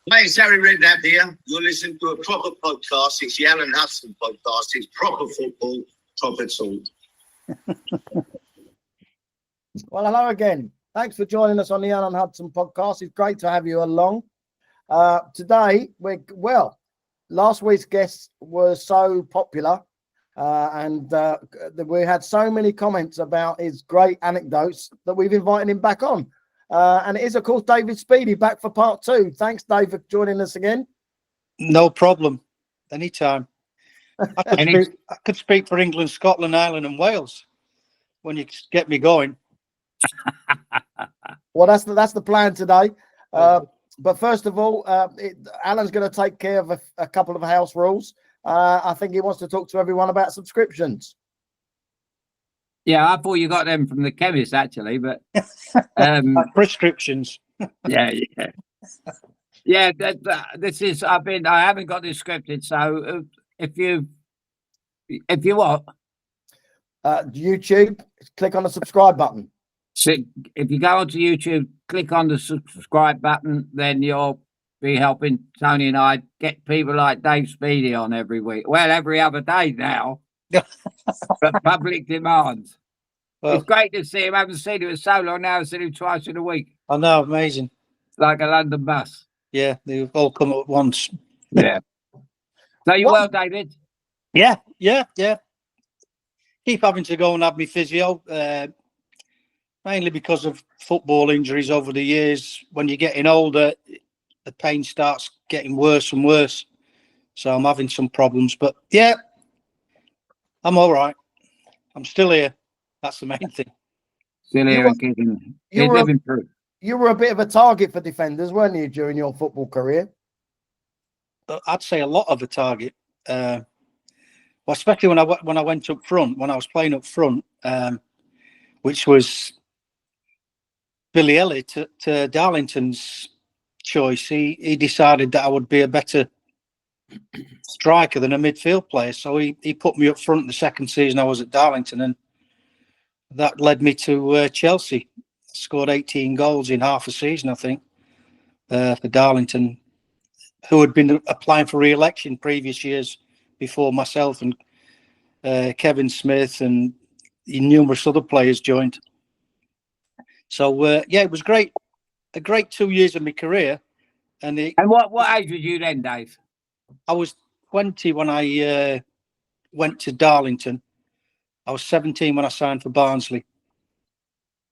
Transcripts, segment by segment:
Hi, it's Harry Redknapp here. You're listening to a proper podcast. It's the Alan Hudson Podcast. It's proper football, proper talk. Well, hello again. Thanks for joining us on the Alan Hudson Podcast. It's great to have you along. Today, last week's guest was so popular and we had so many comments about his great anecdotes that we've invited him back on. And it is, of course, David Speedie back for part 2. Thanks, Dave, for joining us again. No problem. Anytime. I could speak for England, Scotland, Ireland and Wales when you get me going. Well, that's the plan today. But first of all, Alan's going to take care of a couple of house rules. I think he wants to talk to everyone about subscriptions. Yeah, I thought you got them from the chemist, actually, but prescriptions. Yeah. This is. I haven't got this scripted, so if you what, YouTube, click on the subscribe button. So if you go onto YouTube, click on the subscribe button, then you'll be helping Tony and I get people like Dave Speedie on every week. Well, every other day now. But public demand. Well, it's great to see him. I haven't seen him in so long now. I've seen him twice in a week. I know, amazing. Like a London bus. Yeah, they've all come at once. Yeah. So you well, David? Yeah. Keep having to go and have me physio, mainly because of football injuries over the years. When you're getting older, the pain starts getting worse and worse. So I'm having some problems, but yeah, I'm all right. I'm still here. That's the main thing. Still here and kicking. Living through. You were a bit of a target for defenders, weren't you, during your football career? I'd say a lot of a target. Well, especially when I went up front, when I was playing up front, which was Billy Elliott to Darlington's choice. He decided that I would be a better striker than a midfield player, so he put me up front the second season I was at Darlington, and that led me to Chelsea. Scored 18 goals in half a season, I think, for Darlington, who had been applying for re-election previous years before myself, and Kevin Smith and numerous other players joined. So, it was great. A great 2 years of my career. And what age were you then, Dave? I was 20 when I went to Darlington. I was 17 when I signed for Barnsley.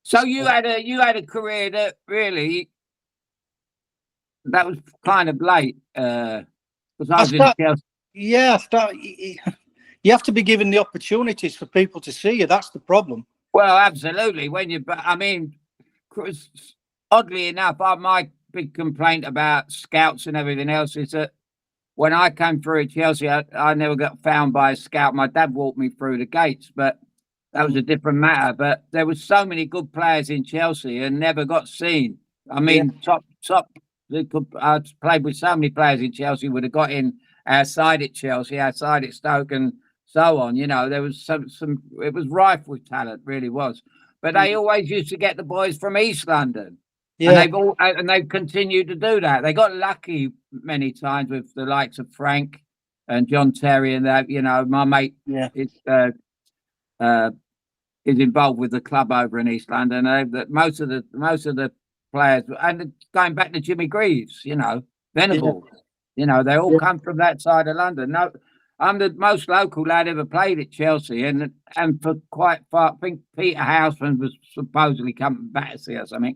So you had a career that really that was kind of late. You have to be given the opportunities for people to see you. That's the problem. Well, absolutely. Oddly enough, my big complaint about scouts and everything else is that when I came through at Chelsea, I never got found by a scout. My dad walked me through the gates, but that was a different matter. But there were so many good players in Chelsea and never got seen. I mean, top. I played with so many players in Chelsea would have got in outside at Chelsea, outside at Stoke, and so on. You know, there was some. It was rife with talent, really was. But they always used to get the boys from East London. Yeah. And they've continued to do that. They got lucky many times with the likes of Frank and John Terry and that. You know, my mate is involved with the club over in East London. Most of the players, and going back to Jimmy Greaves, you know, Venables, you know, they all come from that side of London. No, I'm the most local lad ever played at Chelsea, and for quite far. I think Peter Houseman was supposedly coming from Battersea or something.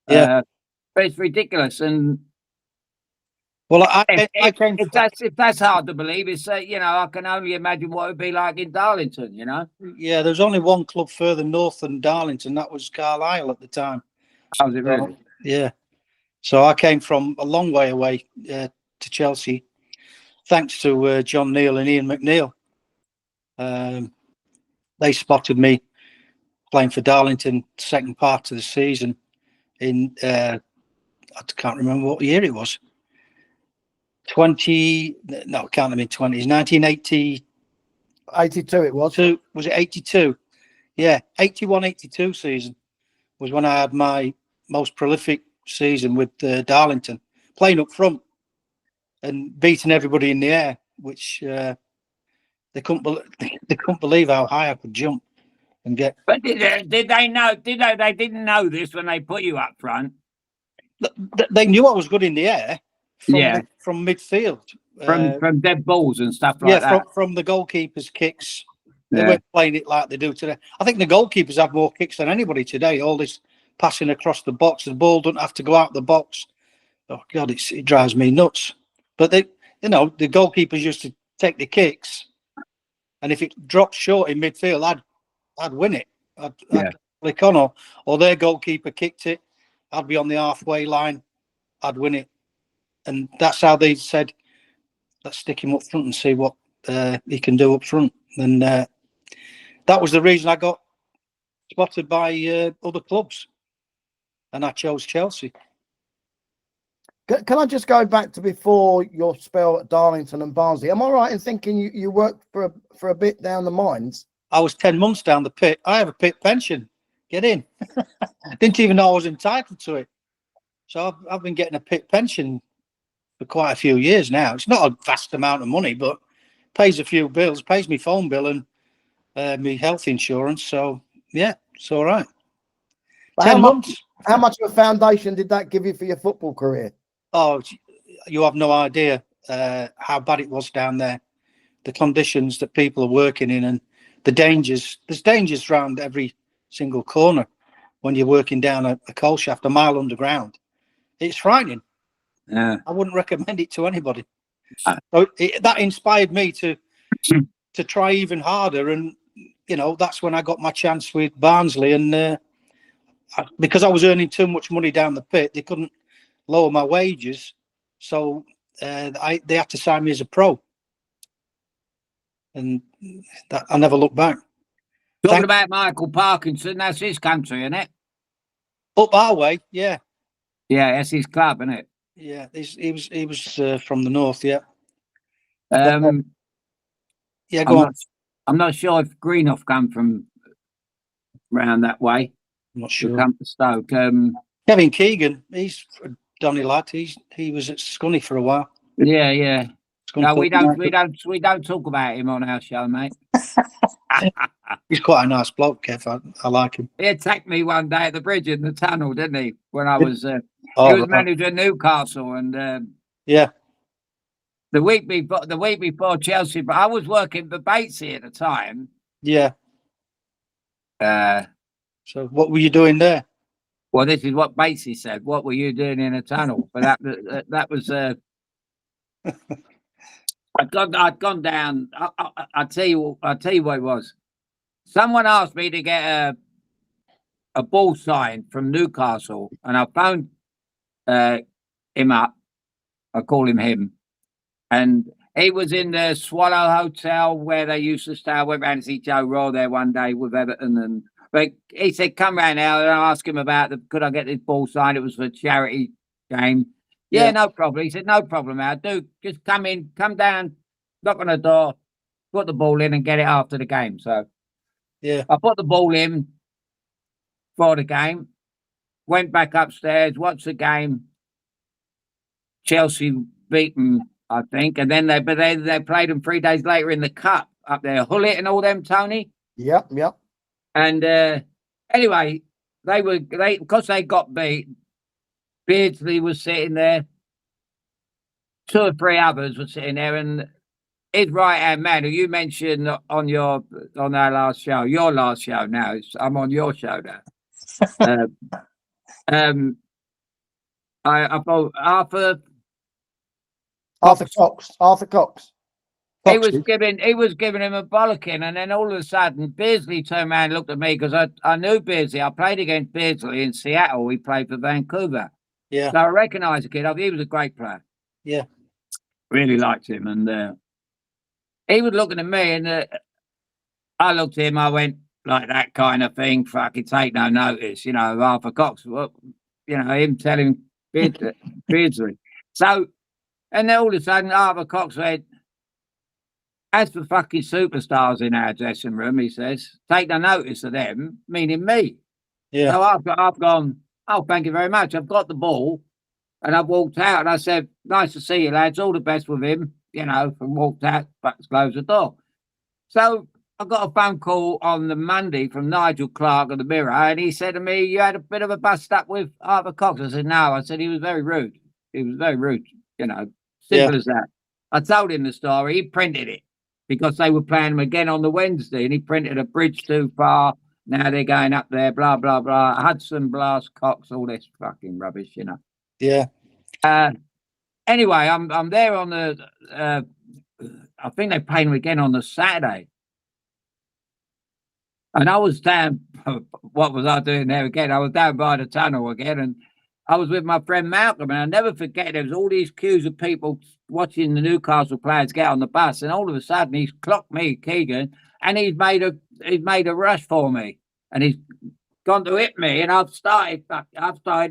Yeah, but it's ridiculous. And well, if that's hard to believe, it's you know, I can only imagine what it would be like in Darlington. You know, yeah, there's only one club further north than Darlington. That was Carlisle at the time. Oh, was it really? Yeah. So I came from a long way away to Chelsea, thanks to John Neal and Ian McNeil. They spotted me playing for Darlington second part of the season in I can't remember what year it was. 20? No, it can't have been 20s. 1980. 82 it was. Was it 82? Yeah, 81-82 season was when I had my most prolific season with Darlington, playing up front and beating everybody in the air, which they couldn't believe how high I could jump and get. But did they know? They didn't know this when they put you up front. They knew I was good in the air from midfield. From dead balls and stuff like that. From the goalkeeper's kicks. They weren't playing it like they do today. I think the goalkeepers have more kicks than anybody today. All this passing across the box, the ball don't have to go out the box. Oh God, it drives me nuts. But the goalkeepers used to take the kicks, and if it dropped short in midfield, I'd win it. I'd flick on, or their goalkeeper kicked it, I'd be on the halfway line, I'd win it. And that's how they said, let's stick him up front and see what he can do up front. And that was the reason I got spotted by other clubs, and I chose Chelsea. Can I just go back to before your spell at Darlington and Barnsley? Am I right in thinking you worked for a bit down the mines? I was 10 months down the pit. I have a pit pension. Get in. Didn't even know I was entitled to it. So I've been getting a pit pension for quite a few years now. It's not a vast amount of money, but pays a few bills, pays me phone bill and me health insurance. So yeah, it's all right. 10 months. How much of a foundation did that give you for your football career? Oh, you have no idea how bad it was down there. The conditions that people are working in and the dangers. There's dangers around every single corner when you're working down a coal shaft a mile underground. It's frightening. Yeah, I wouldn't recommend it to anybody. So that inspired me to try even harder, and that's when I got my chance with Barnsley. And because I was earning too much money down the pit, they couldn't lower my wages, so they had to sign me as a pro, and I never looked back. Talking about Michael Parkinson, that's his country, isn't it? Up our way, yeah. Yeah, that's his club, isn't it? Yeah, he was from the north, yeah. Yeah, go on. I'm not sure if Greenough come from round that way. I'm not sure. Come to Stoke. Kevin Keegan, he's a Donny lad. He was at Scunny for a while. Yeah. No, we don't talk about him on our show, mate. He's quite a nice bloke, Kev. I like him. He attacked me one day at the bridge in the tunnel, didn't he? When I was, he was manager at Newcastle, and yeah. The week before Chelsea, but I was working for Batesy at the time. Yeah. So what were you doing there? Well, this is what Batesy said. What were you doing in a tunnel? But that was. I'd gone down. I'll tell you what it was. Someone asked me to get a ball signed from Newcastle, and I phoned him up. I call him, and he was in the Swallow Hotel where they used to stay. I went round to see Joe Raw there one day with Everton, but he said, "Come round now," and I asked him about could I get this ball signed? It was for a charity game. Yeah, no problem. He said, no problem, Al. Just come down, knock on the door, put the ball in and get it after the game. So yeah, I put the ball in for the game, went back upstairs, watched the game. Chelsea beaten, I think, and then they played them 3 days later in the cup up there, Hullet and all them, Tony. Yep. And anyway, because they got beat. Beardsley was sitting there. 2 or 3 others were sitting there, and his right-hand man, who you mentioned on our last show, your last show now. I'm on your show now. I thought Arthur Cox. He was giving him a bollocking, and then all of a sudden Beardsley turned around and looked at me because I knew Beardsley. I played against Beardsley in Seattle. He played for Vancouver. Yeah. So I recognised the kid. He was a great player. Yeah. Really liked him. And he was looking at me, and I looked at him. I went like that kind of thing. Fucking take no notice. Arthur Cox. Well, him telling Beardsley. So, and then all of a sudden Arthur Cox said, as for fucking superstars in our dressing room, he says, take no notice of them, meaning me. Yeah. So I've gone, oh, thank you very much. I've got the ball. And I walked out and I said, nice to see you, lads. All the best with him, and walked out, back to close the door. So I got a phone call on the Monday from Nigel Clark of the Mirror, and he said to me, you had a bit of a bust up with Arthur Cox. I said, no. I said, he was very rude. He was very rude, simple as that. I told him the story. He printed it because they were playing him again on the Wednesday, and he printed a bridge too far. Now they're going up there, blah, blah, blah. Hudson, Blast, Cox, all this fucking rubbish, Yeah. Anyway, I'm there on the, I think they're playing him again on the Saturday. And I was down, what was I doing there again? I was down by the tunnel again, and I was with my friend Malcolm, and I'll never forget, there was all these queues of people watching the Newcastle players get on the bus, and all of a sudden he's clocked me, Keegan, and he's made a rush for me, and he's gone to hit me, and I've started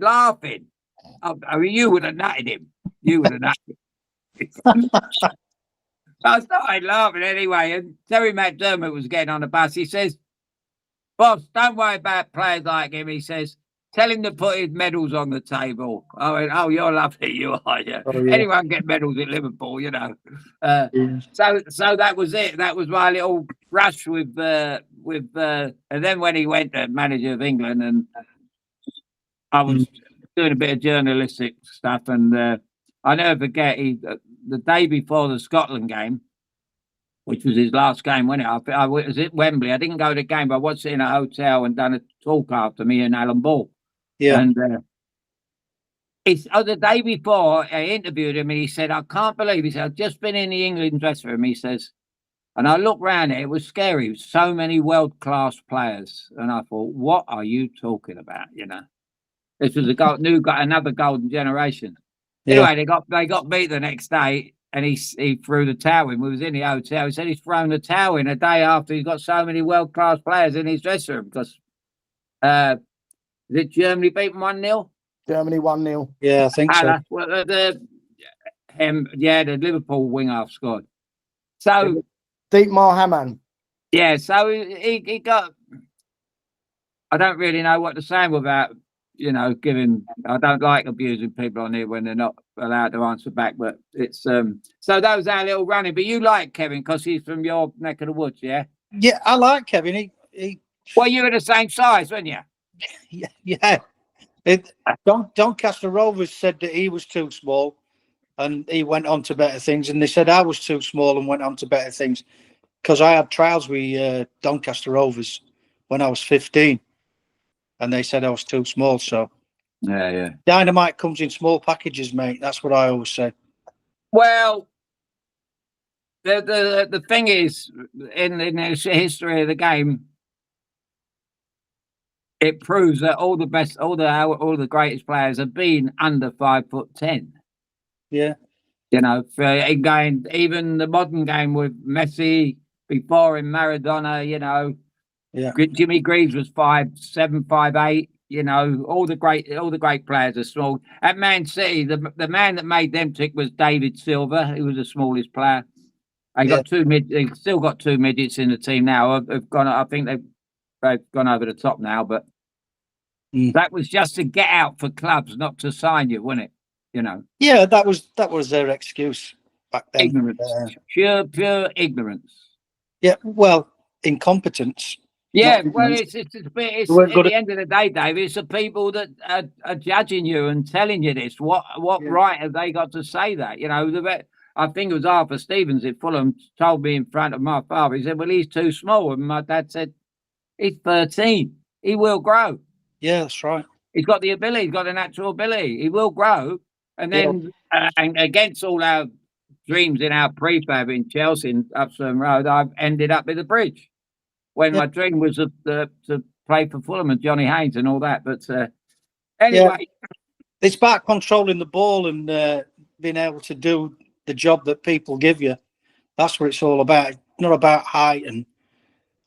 laughing. I mean, you would have nutted him. You would have nutted him. I started laughing anyway, and Terry McDermott was getting on the bus. He says, boss, don't worry about players like him. He says, tell him to put his medals on the table. I went, oh, you're lovely, you are. Yeah. Oh, yeah. Anyone get medals at Liverpool, So that was it. That was my little rush with and then when he went to manager of England, and I was doing a bit of journalistic stuff, and I never forget, the day before the Scotland game, which was his last game, wasn't it? I was at Wembley. I didn't go to the game, but I was in a hotel and done a talk after me and Alan Ball. Yeah. And the day before, I interviewed him, and he said, I can't believe, he said, I've just been in the England dressing room, he says, and I looked around it was scary. So many world-class players. And I thought, what are you talking about, This was another golden generation. Yeah. Anyway, they got beat the next day, and he threw the towel in. We was in the hotel. He said he's thrown the towel in a day after he's got so many world-class players in his dressing room because is it Germany beat 1-0? Germany 1-0. Yeah, I think so. Well, the Liverpool wing-half scored. So Dietmar Hamann. Yeah, so he got. I don't really know what to say without, giving. I don't like abusing people on here when they're not allowed to answer back. But it's so that was our little running. But you like Kevin because he's from your neck of the woods, yeah? Yeah, I like Kevin. He Well, you were the same size, weren't you? Yeah. Doncaster Rovers said that he was too small, and he went on to better things. And they said I was too small and went on to better things because I had trials with Doncaster Rovers when I was 15. And they said I was too small, so yeah. Dynamite comes in small packages, mate. That's what I always say. Well, the thing is, in the history of the game, it proves that all the greatest players have been under 5'10". Yeah, going even the modern game with Messi before in Maradona, Yeah. Jimmy Greaves was 5'7", 5'8". All the great players are small. At Man City, the man that made them tick was David Silva, who was the smallest player. They still got two midgets in the team now. Have gone. I think they've gone over the top now. But that was just to get out for clubs, not to sign you, wasn't it? Yeah, that was their excuse back then. Ignorance, pure ignorance. Yeah, well, incompetence. Yeah, well, it's at the end of the day, Dave, it's the people that are judging you and telling you this. What right have they got to say that? I think it was Arthur Stevens at Fulham told me in front of my father. He said, well, he's too small. And my dad said, he's 13. He will grow. Yeah, that's right. He's got the ability. He's got the natural ability. He will grow. And then and against all our dreams in our prefab in Chelsea, in Upstone Road, I've ended up with the bridge. When my dream was to play for Fulham and Johnny Haynes and all that. But anyway. It's about controlling the ball and being able to do the job that people give you. That's what it's all about. It's not about height and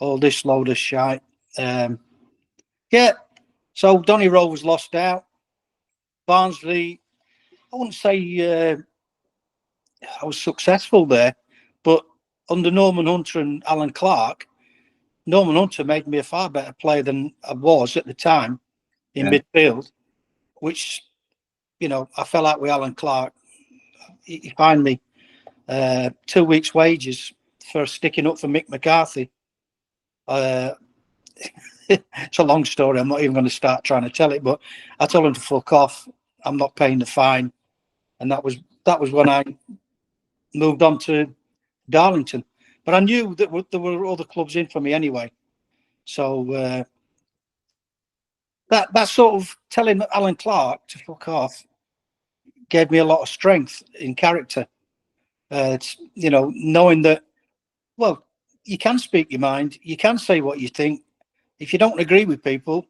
all this load of shite. So Donny Rovers lost out. Barnsley, I wouldn't say I was successful there, but under Norman Hunter and Alan Clark, Norman Hunter made me a far better player than I was at the time in midfield, which I fell out with Alan Clark. He fined me 2 weeks' wages for sticking up for Mick McCarthy. It's a long story. I'm not even going to start trying to tell it, but I told him to fuck off. I'm not paying the fine, and that was when I moved on to Darlington. But I knew that there were other clubs in for me anyway. So that sort of telling Alan Clark to fuck off gave me a lot of strength in character. Knowing that, well, you can speak your mind, you can say what you think. If you don't agree with people,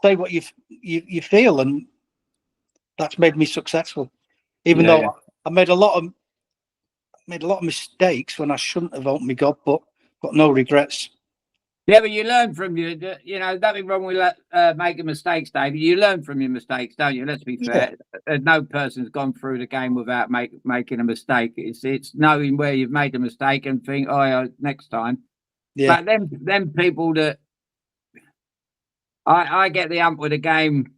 say what you feel, and that's made me successful. Even though I made a lot of mistakes when I shouldn't have. Opened my God, but got no regrets. Yeah, but you learn from nothing wrong with making mistakes, David. You learn from your mistakes, don't you? Let's be fair. Yeah. No person's gone through the game without making a mistake. It's knowing where you've made a mistake and think, next time. Yeah. But them people that I get the ump with a game.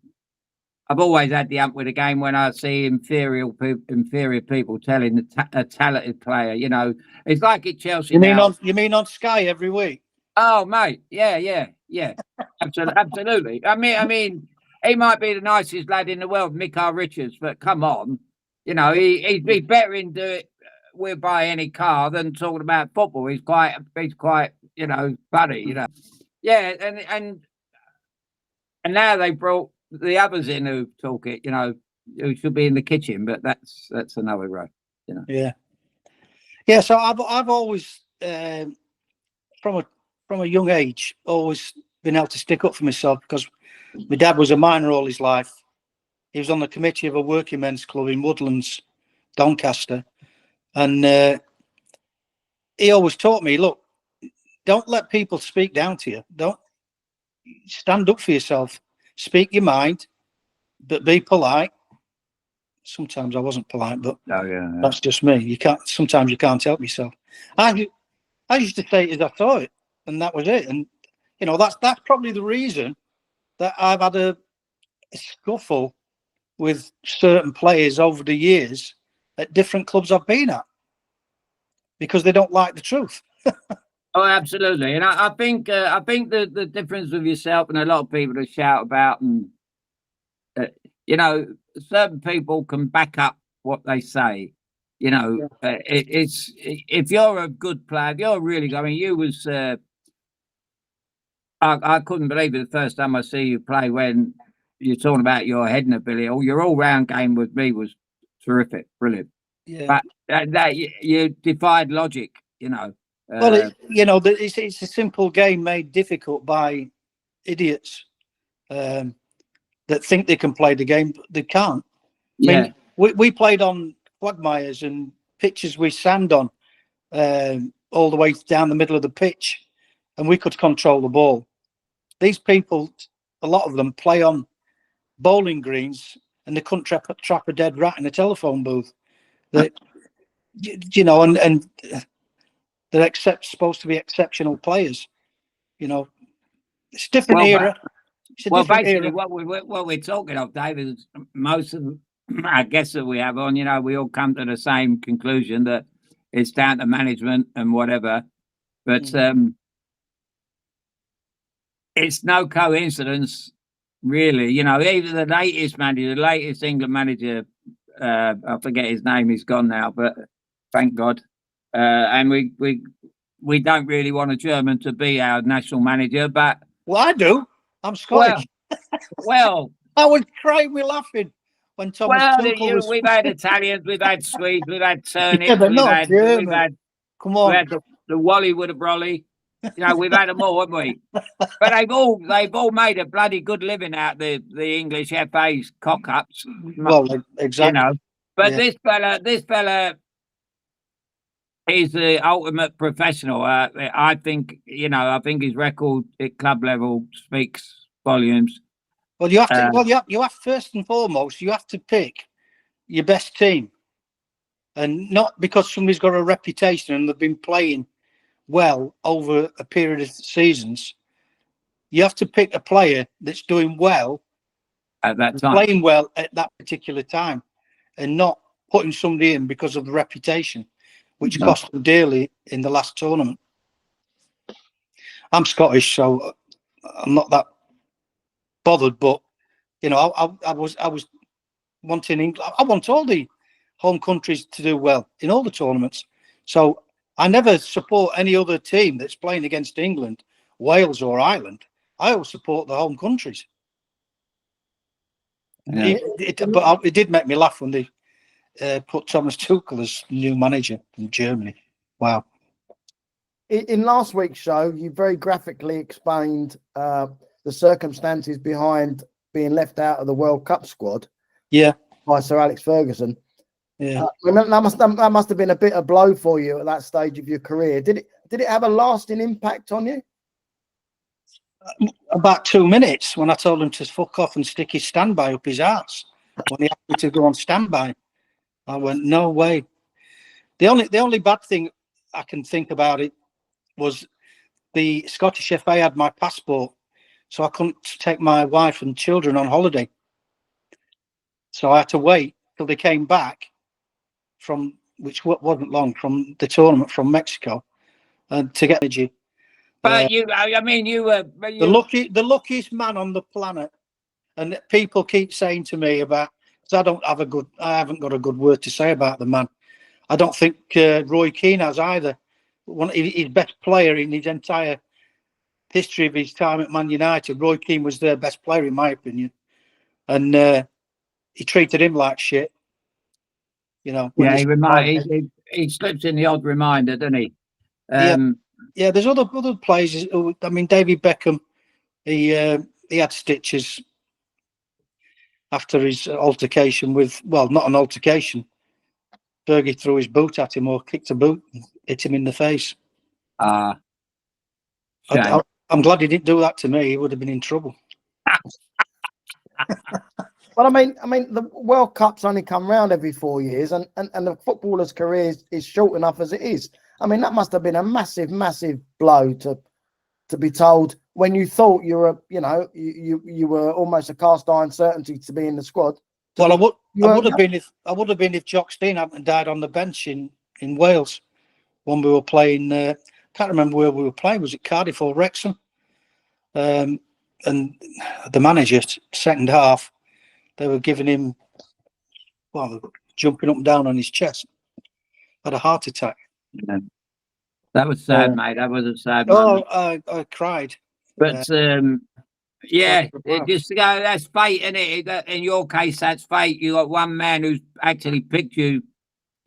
I've always had the ump with a game when I see inferior people telling a talented player. It's like at Chelsea. You mean on Sky every week? Oh, mate, yeah. Absolutely. I mean, he might be the nicest lad in the world, Mick Richards, but come on, he'd be better in do it with by any car than talking about football. He's quite, buddy, Yeah, and now they brought the others in who talk it, who should be in the kitchen, but that's another road, Yeah. So I've always from a young age, always been able to stick up for myself, because my dad was a miner all his life. He was on the committee of a working men's club in Woodlands, Doncaster. And he always taught me, look, don't let people speak down to you. Don't stand up for yourself. Speak your mind, but be polite. Sometimes I wasn't polite, but that's just me. Sometimes you can't help yourself. I used to say it as I saw it, and that was it. And that's probably the reason that I've had a scuffle with certain players over the years at different clubs I've been at, because they don't like the truth. Oh, absolutely. And I think the difference with yourself and a lot of people that shout about, and certain people can back up what they say. It's if you're a good player, if you're really good. I mean, you was. I couldn't believe it the first time I see you play, when you're talking about your heading ability. Your all-round game with me was terrific, brilliant. Yeah. But that you defied logic, Well, it's a simple game made difficult by idiots that think they can play the game, but they can't. I mean, we played on quagmires and pitches with sand on all the way down the middle of the pitch, and we could control the ball. These people, a lot of them, play on bowling greens, and they couldn't trap a dead rat in a telephone booth. That and they're supposed to be exceptional players. It's a different era. Basically, what we're talking of, David, is most of our guests that we have on, we all come to the same conclusion that it's down to management and whatever. But it's no coincidence, really. Even the latest England manager, I forget his name, he's gone now, but thank God. And we don't really want a German to be our national manager, but I do. I'm Scottish. Well, I was crying with laughing when Thomas Tuchel was. We've had Italians, we've had Swedes, we've had turnips, we've had come on, we had the Wally with a brolly. We've had them all, haven't we? But they've all made a bloody good living out the English FA's cock-ups. Well, exactly. But this fella is the ultimate professional. I think his record at club level speaks volumes. Well, you have to. You have first and foremost, you have to pick your best team, and not because somebody's got a reputation and they've been playing well over a period of seasons. You have to pick a player that's doing well at that time. Playing well at that particular time and not putting somebody in because of the reputation, which cost them dearly in the last tournament. I'm Scottish, so I'm not that bothered, but you know, I was wanting England. I want all the home countries to do well in all the tournaments. So I never support any other team that's playing against England, Wales, or Ireland. I always support the home countries. Yeah. But it did make me laugh when they put Thomas Tuchel as new manager in Germany. Wow. In last week's show, you very graphically explained the circumstances behind being left out of the World Cup squad. Yeah. By Sir Alex Ferguson. Yeah. That must have been a bitter blow for you at that stage of your career. Did it have a lasting impact on you? About 2 minutes when I told him to fuck off and stick his standby up his arse when he asked me to go on standby. I went, no way. The only bad thing I can think about it was the Scottish FA had my passport, so I couldn't take my wife and children on holiday. So I had to wait till they came back from, which wasn't long, from the tournament from Mexico, and to get energy. But you were the luckiest man on the planet, and people keep saying to me about, because I haven't got a good word to say about the man. I don't think Roy Keane has either. His best player in his entire history of his time at Man United, Roy Keane was their best player in my opinion, and he treated him like shit. You know. Yeah, he slips in the odd reminder, doesn't he? Yeah, there's other players. I mean, David Beckham, he had stitches after his altercation with, well, not an altercation. Fergie threw his boot at him or kicked a boot and hit him in the face. I'm glad he didn't do that to me. He would have been in trouble. Well, I mean, the World Cup's only come round every 4 years, and the footballer's career is short enough as it is. I mean, that must have been a massive, massive blow to be told when you thought you were, you were almost a cast iron certainty to be in the squad. Well, I would have been if Jock Stein hadn't died on the bench in Wales when we were playing. Can't remember where we were playing. Was it Cardiff or Wrexham? And the manager, second half, they were giving him, well, jumping up and down on his chest. Had a heart attack. Yeah. That was sad, mate. That was a sad moment. I cried. But yeah, that's fate, isn't it? In your case, that's fate. You got one man who's actually picked you,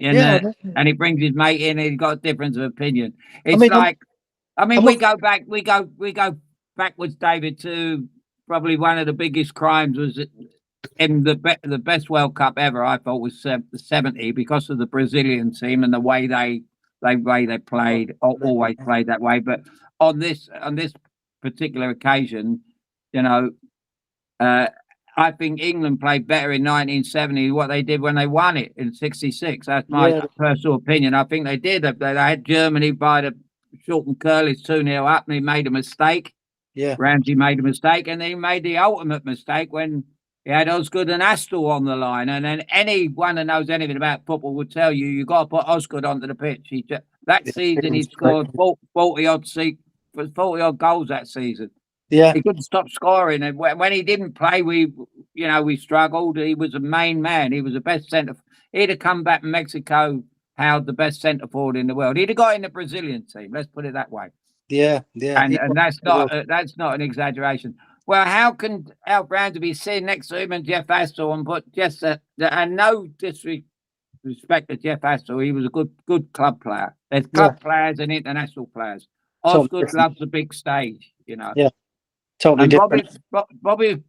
and he brings his mate in, and he's got a difference of opinion. It's we go backwards, David, to probably one of the biggest crimes was in the best World Cup ever. I thought was the 70 because of the Brazilian team and the way they played, always played that way. But on this particular occasion, I think England played better in 1970 what they did when they won it in 66. That's my personal opinion. I think they did. They had Germany by the short and curlies 2-0 up, and he made a mistake. Yeah, Ramsey made a mistake, and he made the ultimate mistake when he had Osgood and Astle on the line. And then anyone that knows anything about football would tell you got to put Osgood onto the pitch. That season he scored 40 odd goals that season. Yeah, he couldn't stop scoring, and when he didn't play, we struggled. He was a main man. He was the best centre. He'd have come back from Mexico, held the best centre forward in the world. He'd have got in the Brazilian team. Let's put it that way. Yeah. And that's not an exaggeration. Well, how can Al Brown be sitting next to him and Jeff Astle and put just and no disrespect to Jeff Astle, he was a good club player. There's club players and international players. Osgood loves the big stage, Yeah. Totally and different.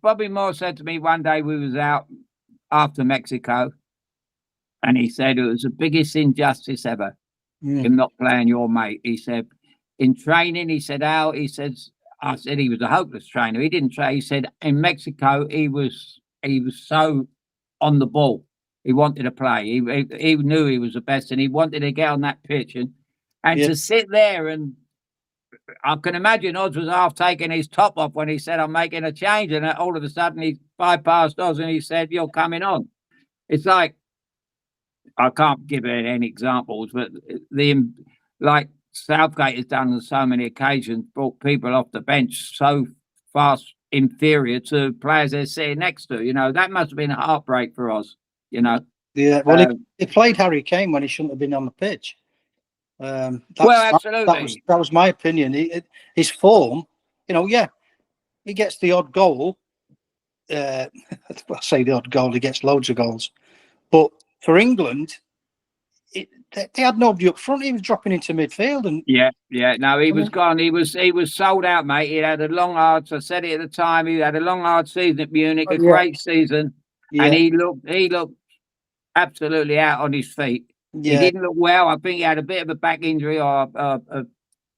Bobby Moore said to me one day, we was out after Mexico, and he said it was the biggest injustice ever, him not playing your mate. He said, in training, he said, Al, I said he was a hopeless trainer. He didn't train. He said in Mexico, he was so on the ball. He wanted to play. He knew he was the best, and he wanted to get on that pitch and to sit there and I can imagine Oz was half taking his top off when he said, "I'm making a change," and all of a sudden he bypassed Oz and he said, "You're coming on." It's like, I can't give any examples, but like Southgate has done on so many occasions, brought people off the bench so fast inferior to players they're sitting next to. That must have been a heartbreak for Oz. Yeah, well, he played Harry Kane when he shouldn't have been on the pitch. Absolutely. That was my opinion. His form, he gets the odd goal. I say the odd goal, he gets loads of goals. But for England, they had nobody up front. He was dropping into midfield, and no, he was gone. He was sold out, mate. He had a long, hard. I said it at the time. He had a long, hard season at Munich, great season, and he looked absolutely out on his feet. Yeah. He didn't look well. I think he had a bit of a back injury or a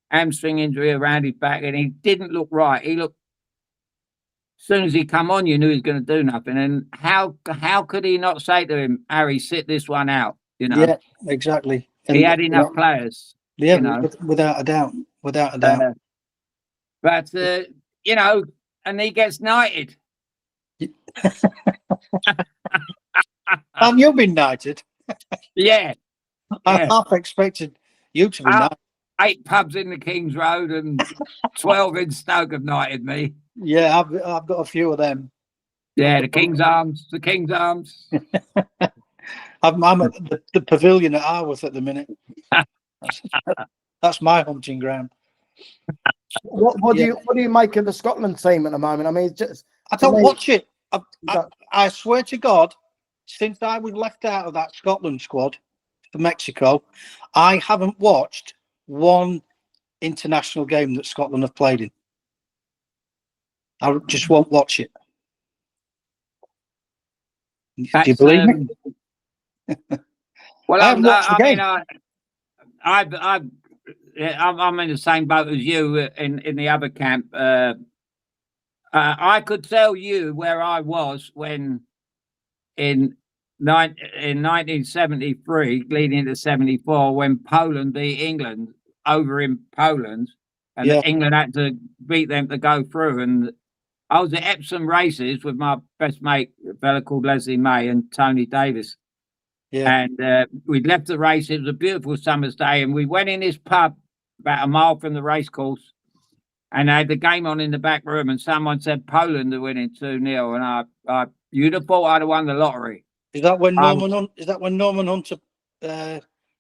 hamstring injury around his back, and he didn't look right. He looked. As soon as he come on, you knew he was going to do nothing. And how could he not say to him, "Harry, sit this one out"? Yeah, exactly. And he had enough players. Yeah, without a doubt. But and he gets knighted. And you've been knighted. Yeah. I half expected you to be knighted. 8 pubs in the King's Road and 12 in Stoke have knighted me. Yeah, I've got a few of them. Yeah, the King's Arms. I'm at the pavilion at Arworth at the minute. That's my hunting ground. What do you make of the Scotland team at the moment? I mean, I don't watch it. I swear to God, since I was left out of that Scotland squad for Mexico, I haven't watched one international game that Scotland have played in. I just won't watch it. Do you believe me? Well, I'm in the same boat as you in the other camp. I could tell you where I was when in 1973, leading into 74, when Poland beat England over in Poland, and England had to beat them to go through. And I was at Epsom races with my best mate, a fella called Leslie May, and Tony Davis. Yeah. And we'd left the race. It was a beautiful summer's day, and we went in this pub about a mile from the race course, and they had the game on in the back room, and someone said Poland are winning 2-0, and you'd have thought I'd have won the lottery. Is that when Norman Hunter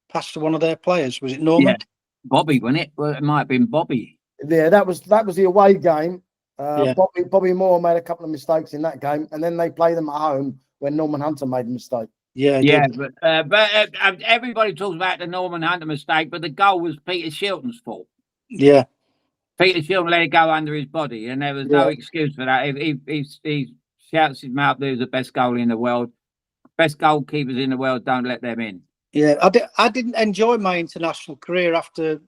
passed to one of their players? Was it Norman? Yeah. Bobby, wasn't it? Well, it might have been Bobby. Yeah, that was the away game. Bobby Moore made a couple of mistakes in that game, and then they played them at home when Norman Hunter made a mistake. Yeah, but everybody talks about the Norman Hunter mistake, but the goal was Peter Shilton's fault. Yeah, Peter Shilton let it go under his body, and there was no excuse for that. He shouts his mouth, "There's the best goalie in the world. Best goalkeepers in the world, don't let them in." Yeah, I didn't enjoy my international career after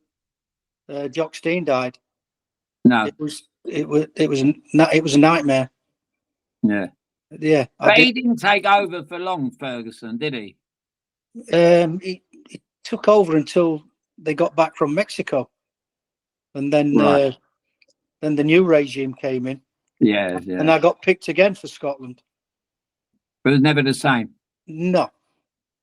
Jock Stein died. No, it was a nightmare. Yeah. Yeah, but he didn't take over for long, Ferguson, did he? He took over until they got back from Mexico, and then the new regime came in. Yeah. And I got picked again for Scotland. But it was never the same. No,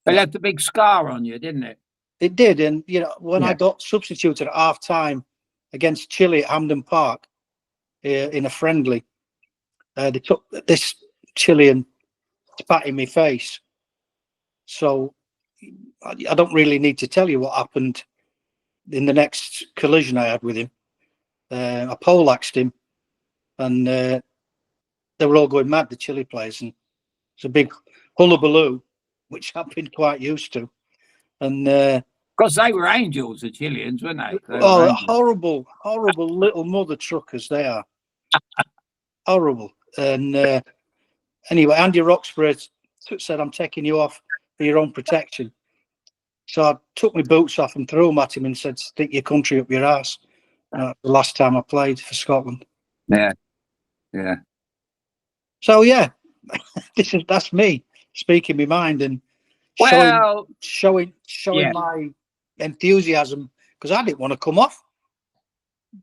they left a big scar on you, didn't it? It did, and when I got substituted at half time against Chile at Hampden Park in a friendly, they took this Chilean spat in my face. So I don't really need to tell you what happened in the next collision I had with him. I poleaxed him, and they were all going mad, the Chile players, and it's a big hullabaloo, which I've been quite used to. And because they were angels, the Chileans, weren't they? Horrible little mother truckers they are. Horrible. And anyway, Andy Roxburgh said, "I'm taking you off for your own protection." So I took my boots off and threw them at him and said, "Stick your country up your ass." The last time I played for Scotland. Yeah. So that's me speaking my mind and showing my enthusiasm, because I didn't want to come off.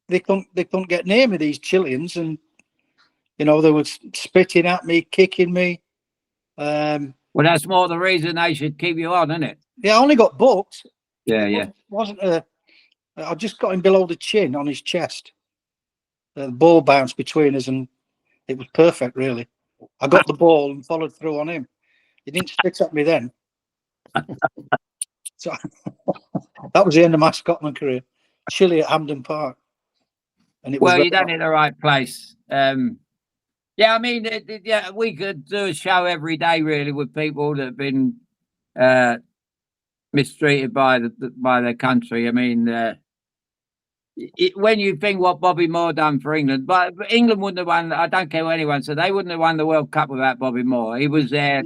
they couldn't get near me, these Chileans, and they were spitting at me, kicking me. Well, that's more the reason they should keep you on, isn't it? Yeah, I only got booked. Yeah. Wasn't I just got him below the chin on his chest. The ball bounced between us, and it was perfect, really. I got the ball and followed through on him. He didn't spit at me then. So that was the end of my Scotland career. Chile at Hampden Park. And it was Well, you done it in the right place. Yeah, I mean, yeah, we could do a show every day, really, with people that have been mistreated by their country. I mean, when you think what Bobby Moore done for England, but England wouldn't have won. I don't care what anyone said. They wouldn't have won the World Cup without Bobby Moore. He was their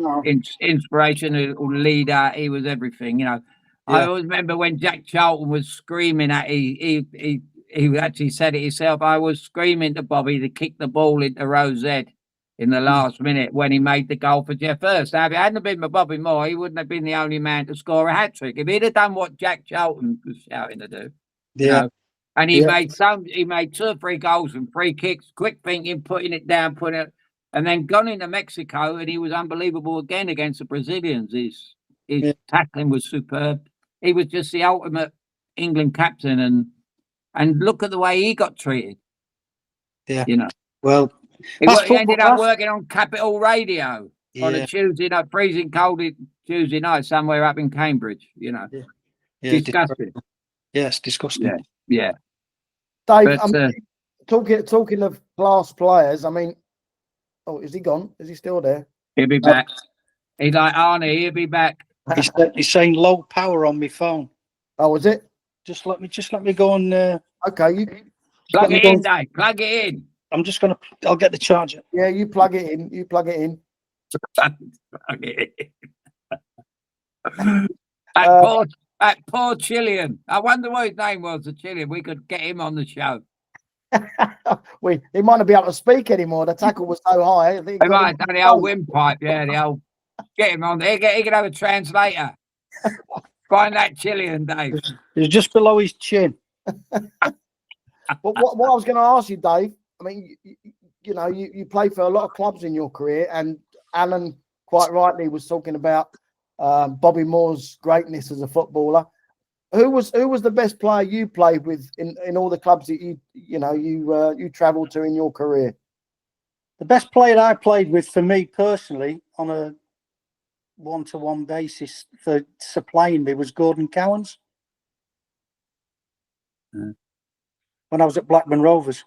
inspiration, leader. He was everything. Yeah. I always remember when Jack Charlton was screaming at he actually said it himself. I was screaming to Bobby to kick the ball into Rose Ed in the last minute when he made the goal for Jeff Hurst. Now, if it hadn't been for Bobby Moore, he wouldn't have been the only man to score a hat trick. If he'd have done what Jack Charlton was shouting to do, and he made 2 or 3 goals and 3 kicks, quick thinking, putting it down, and then gone into Mexico, and he was unbelievable again against the Brazilians. His tackling was superb. He was just the ultimate England captain, and look at the way he got treated. Yeah, Well, he ended up working on Capital Radio on a Tuesday night, freezing cold Tuesday night somewhere up in Cambridge. Disgusting. Yes, disgusting. Yeah. Dave, talking of class players, I mean, is he gone? Is he still there? He'll be back. He's like Arnie. He'll be back. He's saying low power on my phone. Oh, is it? Just let me go on. Okay, you plug it in, Dave. Plug it in. I'm just gonna. I'll get the charger. Yeah, you plug it in. Plug it in. That poor Chilean. I wonder what his name was. The Chilean. We could get him on the show. He might not be able to speak anymore. The tackle was so high. He might have done the old windpipe. Yeah, the old. Get him on there. He can have a translator. Find that Chilean, Dave. He's just below his chin. What I was going to ask you, Dave, I mean, you played for a lot of clubs in your career, and Alan quite rightly was talking about Bobby Moore's greatness as a footballer. Who was the best player you played with in all the clubs that you travelled to in your career? The best player I played with, for me personally, on a one-to-one basis for supplying me, was Gordon Cowans. When I was at Blackburn Rovers.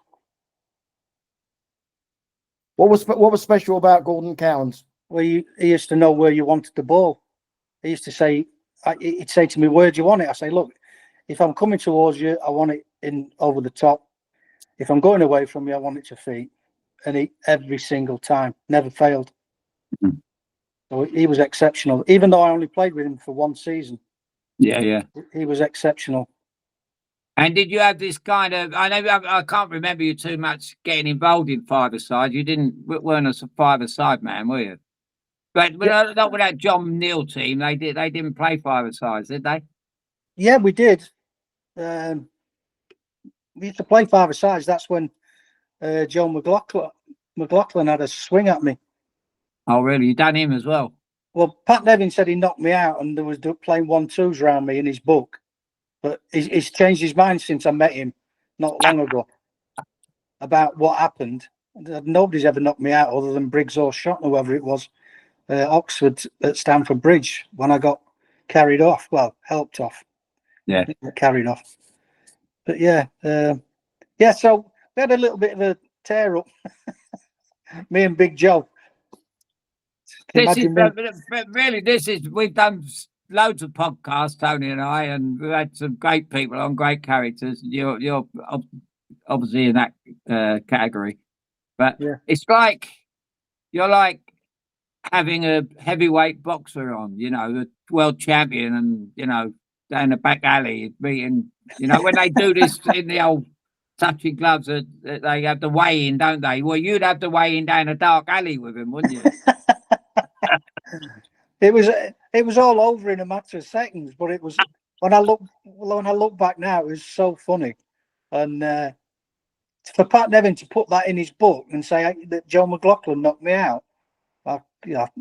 What was special about Gordon Cowans? Well, he used to know where you wanted the ball. He used to say, he'd say to me, "Where do you want it?" I say, "Look, if I'm coming towards you, I want it in over the top. If I'm going away from you, I want it to feet." And every single time, never failed. Mm-hmm. So he was exceptional, even though I only played with him for 1 season. Yeah. He was exceptional. And did you have this kind of? I know I can't remember you too much getting involved in five-a-side. You weren't a five-a-side man, were you? But not with that John Neal team. They didn't play five-a-sides, did they? Yeah, we did. We used to play five-a-sides. That's when Joe McLaughlin had a swing at me. Oh, really? You done him as well? Well, Pat Nevin said he knocked me out, and there was playing 1-2s around me in his book. But he's changed his mind since I met him not long ago about what happened. Nobody's ever knocked me out other than Briggs or Shot, whoever it was, Oxford at Stamford Bridge, when I got carried off. Well, helped off. Yeah. Carried off. But yeah. So we had a little bit of a tear up. Me and Big Joe. We've done loads of podcasts, Tony and I, and we've had some great people on, great characters. You're obviously in that category, but it's like you're like having a heavyweight boxer on, the world champion, and down the back alley meeting. When they do this in the old touching gloves, they have the weigh-in, don't they? Well, you'd have the weigh-in down a dark alley with him, wouldn't you? It was all over in a matter of seconds, but it was when I look back now, it was so funny, and for Pat Nevin to put that in his book and say that Joe McLaughlin knocked me out, I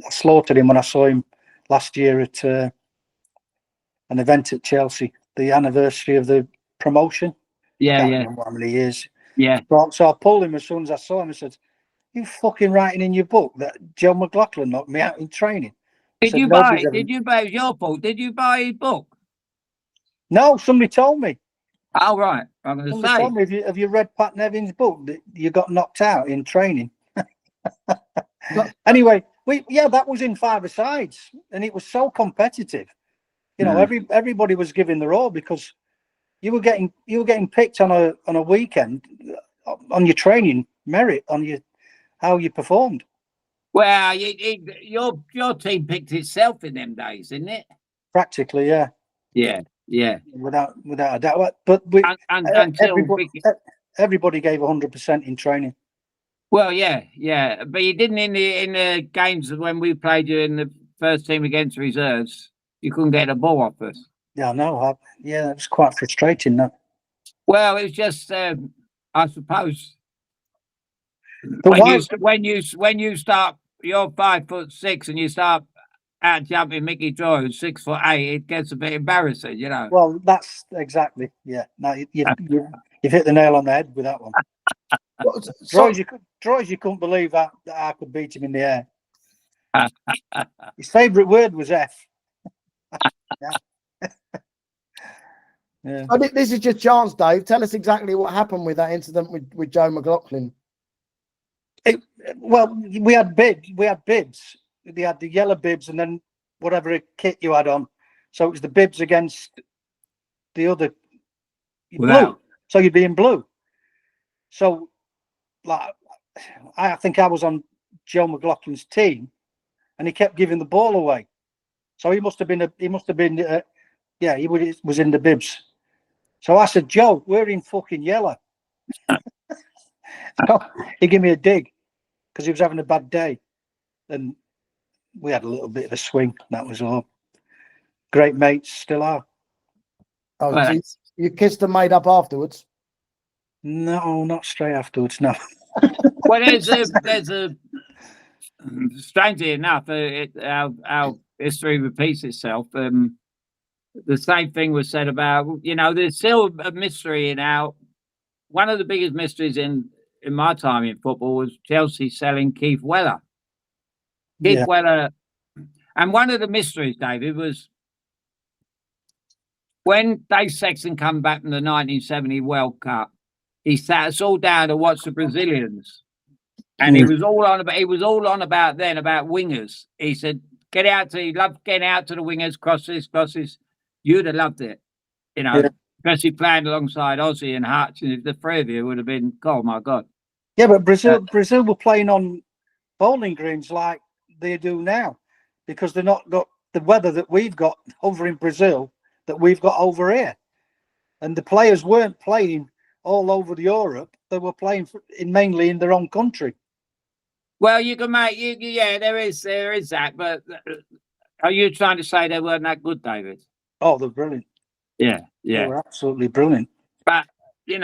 slaughtered him when I saw him last year at an event at Chelsea, the anniversary of the promotion. Yeah, Can't yeah, remember how many years. yeah. So I pulled him as soon as I saw him and said, "You fucking writing in your book that Joe McLaughlin knocked me out in training?" I Did said, you "Nobody's buy? ever-" Did you buy? It was your fault. Did you buy his book? No, somebody told me. Oh right, I'm going to Somebody say. told me, have you read Pat Nevin's book that you got knocked out in training? Anyway, that was in 5-a-sides, and it was so competitive. You know, everybody was giving their all because you were getting picked on a weekend on your training merit, on how you performed. Well, your team picked itself in them days, didn't it? Practically, yeah. Yeah, yeah. Without a doubt. But Until everybody gave 100% in training. well, yeah. But you didn't in the games when we played you in the first team against reserves. You couldn't get a ball off us. Yeah, I know. That was quite frustrating. That. Well, it was just, I suppose. But when you start, you're 5'6" and you start out jumping Mickey Joy who's 6'8", it gets a bit embarrassing, you know. Well, that's exactly, yeah. No, you've hit the nail on the head with that one. Troy's, you couldn't believe that I could beat him in the air. His favourite word was F. Yeah. I think this is your chance, Dave. Tell us exactly what happened with that incident with Joe McLaughlin. Well, we had bibs. They had the yellow bibs and then whatever kit you had on. So it was the bibs against the other blue. So you'd be in blue. So, like, I think I was on Joe McLaughlin's team, and he kept giving the ball away. So he must have been. He was in the bibs. So I said, "Joe, we're in fucking yellow." So he gave me a dig because he was having a bad day, and we had a little bit of a swing. That was all. Great mates, still are. Oh, well, so you kissed and made up afterwards? No, not straight afterwards. No. Well, there's a strangely enough, our history repeats itself. The same thing was said about, there's still a mystery in one of the biggest mysteries in my time in football was Chelsea selling Keith Weller. Keith Weller, and one of the mysteries, David, was when Dave Sexton come back from the 1970 World Cup, he sat us all down to watch the Brazilians. And he was all on about then about wingers. He said, he loved getting out to the wingers, crosses. You'd have loved it, especially playing alongside Ozzy and Hutch. And if the three of you would have been, oh my God. Yeah, but Brazil were playing on bowling greens like they do now because they're not got the weather that we've got over in Brazil that we've got over here. And the players weren't playing all over Europe. They were playing mainly in their own country. Well, you can make, there is that. But are you trying to say they weren't that good, David? Oh, they're brilliant. Yeah. They were absolutely brilliant. But, it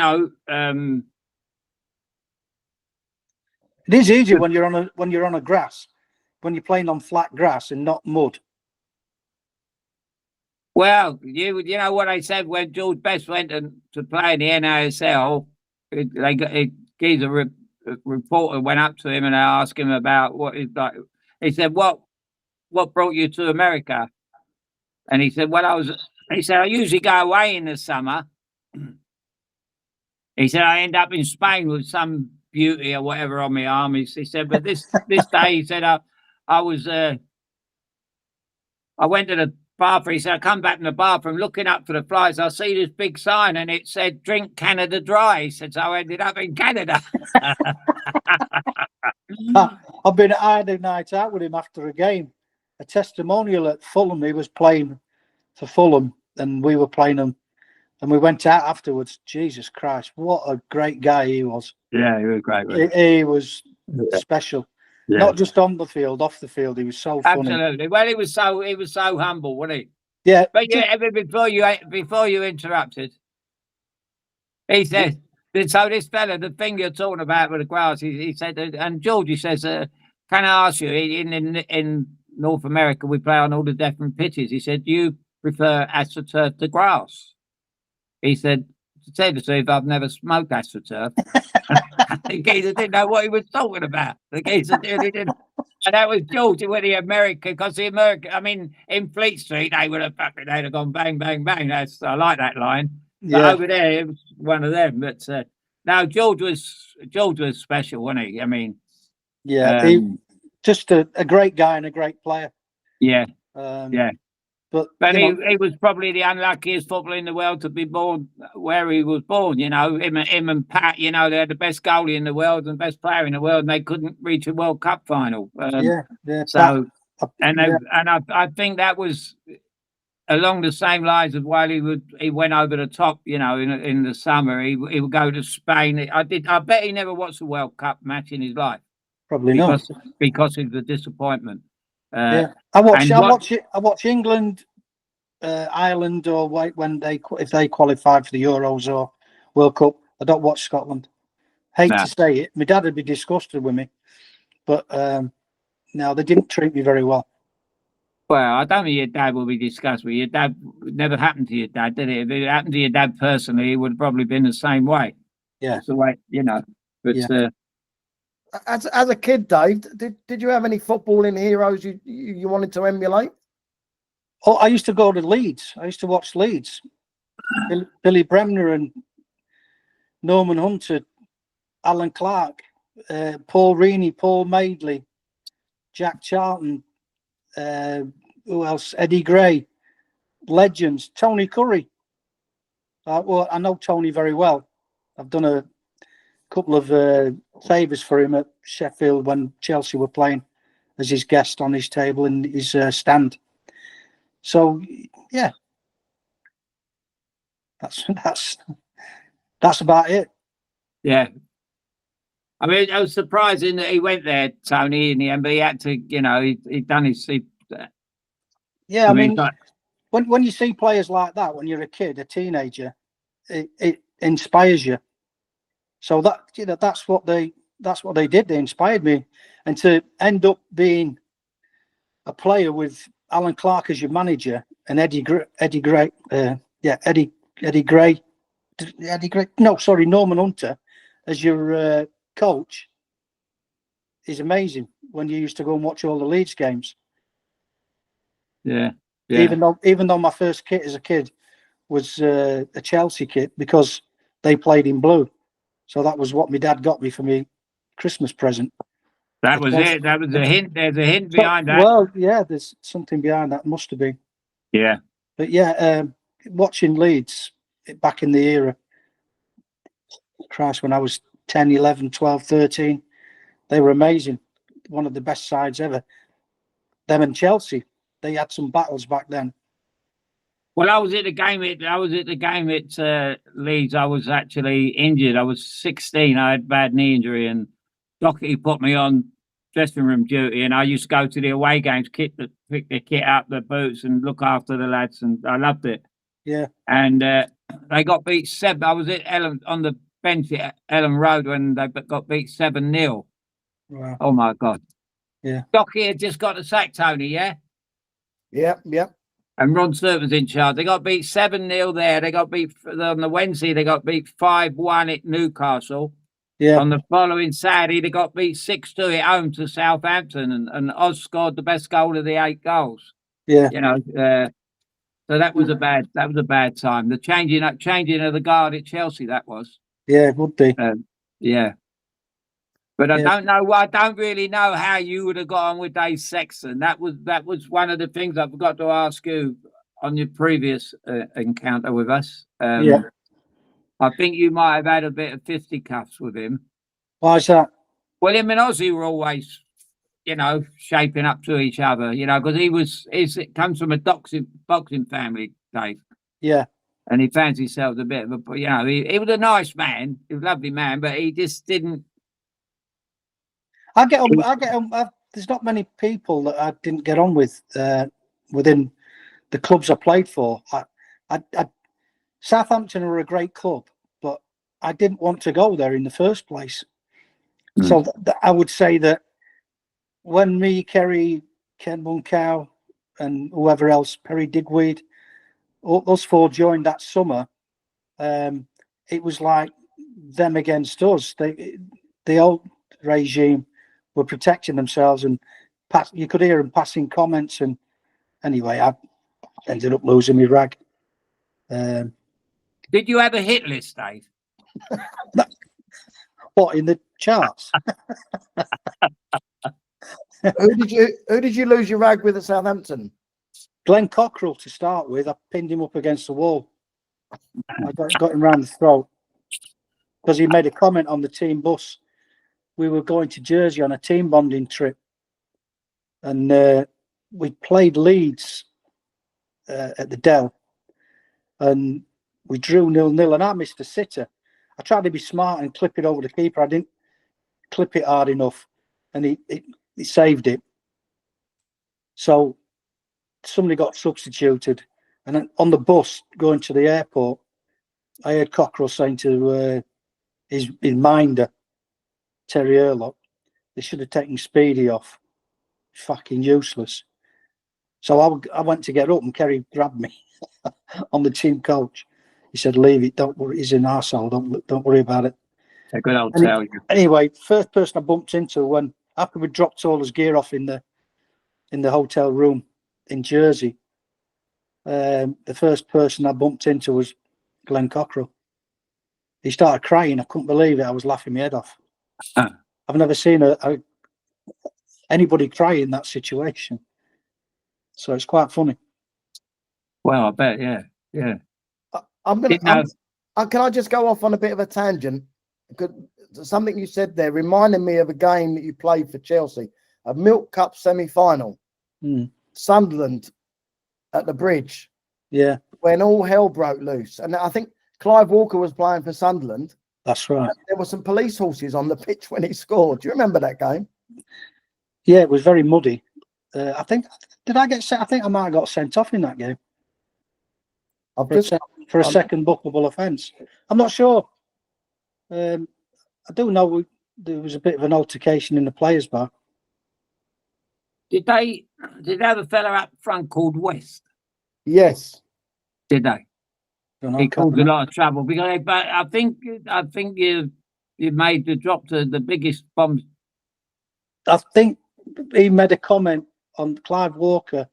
is easier when you're on a grass, when you're playing on flat grass and not mud. Well, you know what I said when George Best went to play in the NASL, a reporter went up to him and asked him about what he's like. He said, "What brought you to America?" And he said, I usually go away in the summer. He said, I end up in Spain with some beauty or whatever on my arm. He said, but this day, he said, I went to the bathroom. He said, I come back from the bathroom looking up for the flights. I see this big sign and it said, drink Canada dry. He said, so I ended up in Canada. I had a night out with him after a game, a testimonial at Fulham. He was playing for Fulham and we were playing him. And we went out afterwards. Jesus Christ, what a great guy he was. Yeah, he was great. He was special. Yeah. Not just on the field, off the field. He was so funny. Absolutely. Well, he was so humble, wasn't he? Yeah. But before you interrupted, he said So this fella, the thing you're talking about with the grass, he said, and George, he says, can I ask you, in North America, we play on all the different pitches. He said, do you prefer AstroTurf to grass? He said, to tell the truth, I've never smoked AstroTurf. The geezer didn't know what he was talking about. The geezer really didn't. And that was George when the American, because the American, I mean, in Fleet Street, they'd have gone bang, bang, bang. I like that line. But over there, it was one of them. But no, George was special, wasn't he? I mean, he just a great guy and a great player. Yeah, yeah. But he was probably the unluckiest footballer in the world to be born where he was born. You know, him and Pat. You know, they're the best goalie in the world and best player in the world, and they couldn't reach a World Cup final. So, I think that was along the same lines of while he went over the top. You know, in the summer, he would go to Spain. I bet he never watched a World Cup match in his life. Probably not because of the disappointment. I watch England, Ireland, or if they qualified for the Euros or World Cup. I don't watch Scotland. Hate to say it, my dad would be disgusted with me, but no, they didn't treat me very well. Well, I don't think your dad will be disgusted with you. Your dad never happened to your dad, did it? If it happened to your dad personally, it would have probably been the same way. Yeah, that's the way, you know. But as a kid, Dave, did you have any footballing heroes you wanted to emulate? Oh, I used to go to Leeds. I used to watch Leeds. Billy Bremner and Norman Hunter, Alan Clark, Paul Reaney, Paul Madeley, Jack Charlton, who else? Eddie Gray, legends. Tony Curry. Well, I know Tony very well. I've done a couple of favours for him at Sheffield when Chelsea were playing as his guest on his table in his stand. So yeah, that's about it. Yeah, I mean, it was surprising that he went there, Tony, in the end, but he had to, you know, he'd done his. Yeah, I mean, when you see players like that when you're a kid, a teenager, it inspires you. So that, you know, that's what they did. They inspired me, and to end up being a player with Alan Clark as your manager and Eddie Gray. Norman Hunter as your coach is amazing. When you used to go and watch all the Leeds games. Yeah. Even though my first kit as a kid was a Chelsea kit because they played in blue. So that was what my dad got me for me Christmas present. That was it. That was a hint. There's a hint behind that. Well, yeah, there's something behind that. Must have been. Yeah. But yeah, watching Leeds back in the era, Christ, when I was 10, 11, 12, 13, they were amazing. One of the best sides ever. Them and Chelsea, they had some battles back then. Well, I was at the game at Leeds. I was actually injured. I was 16. I had a bad knee injury, and Doherty put me on dressing room duty. And I used to go to the away games, pick the kit up, the boots, and look after the lads. And I loved it. Yeah. And they got beat 7. I was at Ellen on the bench at Ellen Road when they got beat 7-0. Wow. Oh my God. Yeah. Doherty had just got the sack, Tony. Yeah. Yep. And Ron Sturt was in charge. They got beat 7-0 there. They got beat on the Wednesday. They got beat 5-1 at Newcastle. Yeah. On the following Saturday, they got beat 6-2 at home to Southampton, and Oz scored the best goal of the 8 goals. Yeah. You know, so that was a bad time. The changing of the guard at Chelsea, that was. Yeah, it would be. Yeah. But I don't know. I don't really know how you would have got on with Dave Sexton. That was one of the things I forgot to ask you on your previous encounter with us. Yeah. I think you might have had a bit of fisticuffs with him. Why is that? Well, him and Ozzy were always, you know, shaping up to each other. You know, because it comes from a boxing family, Dave. Yeah. And he fancies himself a bit of a, you know, he was a nice man, he was a lovely man, but he just didn't. I get on. There's not many people that I didn't get on with within the clubs I played for. Southampton are a great club, but I didn't want to go there in the first place. Mm. So I would say that when me, Kerry, Ken Muncow, and whoever else, Perry Digweed, us four joined that summer, it was like them against us. The old regime were protecting themselves, and you could hear them passing comments. And anyway, I ended up losing my rag. Did you have a hit list, Dave? What, in the charts? Who did you lose your rag with at Southampton? Glenn Cockrell to start with. I pinned him up against the wall. I got him round the throat because he made a comment on the team bus. We were going to Jersey on a team bonding trip, and we played Leeds at the Dell, and we drew 0-0, and I missed a sitter. I tried to be smart and clip it over the keeper. I didn't clip it hard enough, and he saved it. So somebody got substituted, and then on the bus going to the airport, I heard Cockrell saying to his minder, Terry Erlock, they should have taken Speedie off. Fucking useless. So I went to get up, and Kerry grabbed me on the team coach. He said, "Leave it. Don't worry. He's an arsehole. Don't worry about it." A good old tell you. Anyway, first person I bumped into after we dropped all his gear off in the hotel room in Jersey, the first person I bumped into was Glenn Cockrell. He started crying. I couldn't believe it. I was laughing my head off. I've never seen anybody cry in that situation. So it's quite funny. Well, I bet, yeah. Can I just go off on a bit of a tangent? Something you said there reminded me of a game that you played for Chelsea, a Milk Cup semi-final, Sunderland at the Bridge. Yeah, when all hell broke loose, and I think Clive Walker was playing for Sunderland. That's right. There were some police horses on the pitch when he scored. Do you remember that game? Yeah, it was very muddy. I think I think I might have got sent off in that game. For a second bookable offence. I'm not sure. I do know there was a bit of an altercation in the players' bar. Did they have a fella up front called West? Yes. Did they? He caused a lot of trouble because I think you made the drop to the biggest bombs. I think he made a comment on Clive Walker,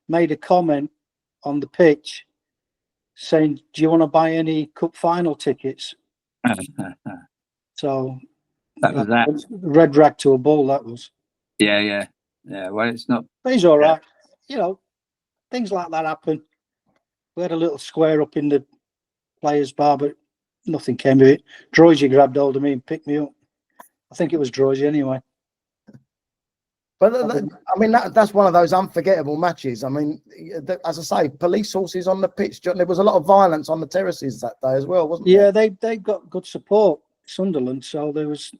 made a comment on the pitch saying, "Do you want to buy any cup final tickets?" So that was that. Red rag to a bull, that was. Yeah. Well, it's not. But he's all right. You know, things like that happen. We had a little square up in the players' bar, but nothing came of it. Droyzy grabbed hold of me and picked me up. I think it was Droyzy anyway. But I mean, that's one of those unforgettable matches. I mean, as I say, police horses on the pitch. There was a lot of violence on the terraces that day as well, wasn't there? Yeah, they got good support, Sunderland. So there was.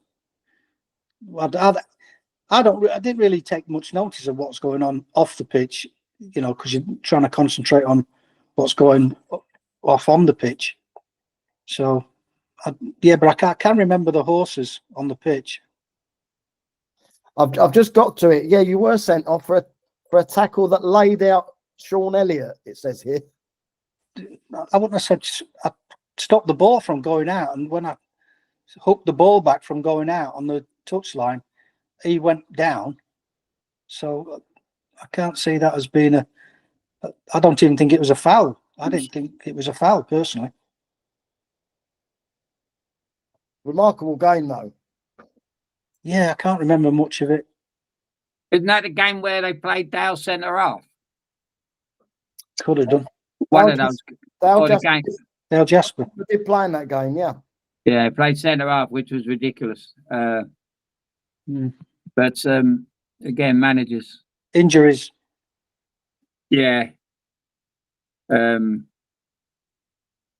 I didn't really take much notice of what's going on off the pitch, you know, because you're trying to concentrate on what's going off on the pitch. So, but I can't remember the horses on the pitch. I've just got to it. Yeah, you were sent off for a tackle that laid out Sean Elliott, it says here. I wouldn't have said I stopped the ball from going out, and when I hooked the ball back from going out on the touchline, he went down. So I can't see that as being I don't even think it was a foul. I didn't think it was a foul, personally. Remarkable game, though. Yeah, I can't remember much of it. Isn't that the game where they played Dale centre half? Could have done. One of those. Dale Jasper. We did play in that game, yeah. Yeah, they played centre half, which was ridiculous. But again, managers. Injuries. Yeah. But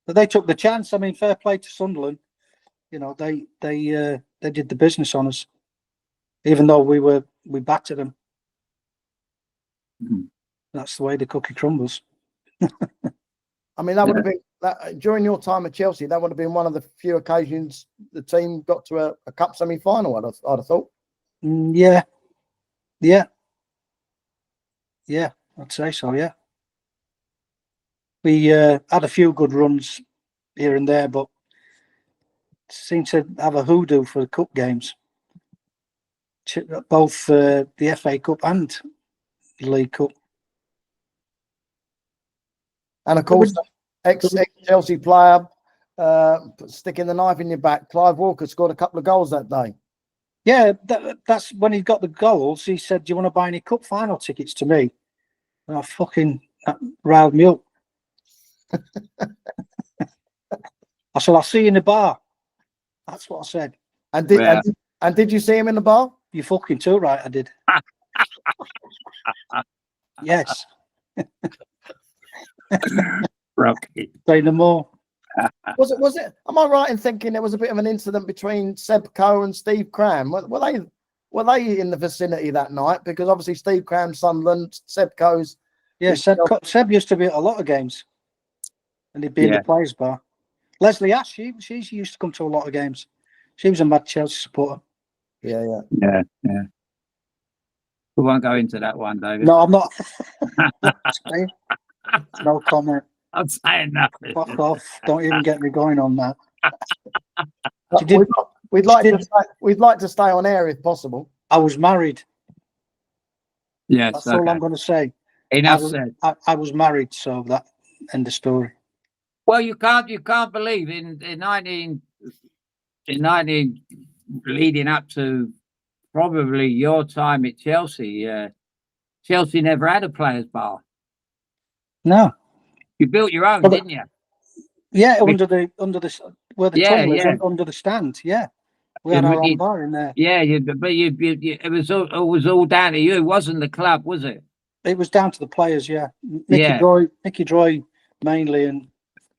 they took the chance. I mean, fair play to Sunderland. You know, they did the business on us, even though we battered them. That's the way the cookie crumbles. I mean, that that during your time at Chelsea, that would have been one of the few occasions the team got to a cup semi-final. I'd have thought. Yeah. I'd say so. Yeah, we had a few good runs here and there, but seemed to have a hoodoo for the cup games, both the FA Cup and the League Cup. And of course, ex-Chelsea player sticking the knife in your back, Clive Walker scored a couple of goals that day. Yeah, that's when he got the goals. He said, "Do you want to buy any cup final tickets to me?" And I fucking riled me up. I said, "I'll see you in the bar." That's what I said. And did you see him in the bar? You fucking too right, I did. Yes. Rocky. Say no more. Was it? Am I right in thinking there was a bit of an incident between Seb Coe and Steve Cram? Were they in the vicinity that night? Because obviously Steve Cram, Sunderland, Seb Coe's. Yeah, Seb used to be at a lot of games, and he'd be in the players' bar. Leslie Ash, she used to come to a lot of games. She was a mad Chelsea supporter. Yeah. We won't go into that one, David. No, I'm not. No comment. I'm saying nothing. Fuck off! Don't even get me going on that. We'd like to stay on air if possible. I was married. Yes, that's all I'm going to say. Enough said. I was married, so that end of story. Well, you can't believe in 19 leading up to probably your time at Chelsea. Chelsea never had a players' bar. No, you built your own, didn't you? Yeah, under the where the tunnel is, under the stand. Yeah, we had our own bar in there. Yeah, but it was all down to you. It wasn't the club, was it? It was down to the players. Yeah, Mickey Droy mainly, and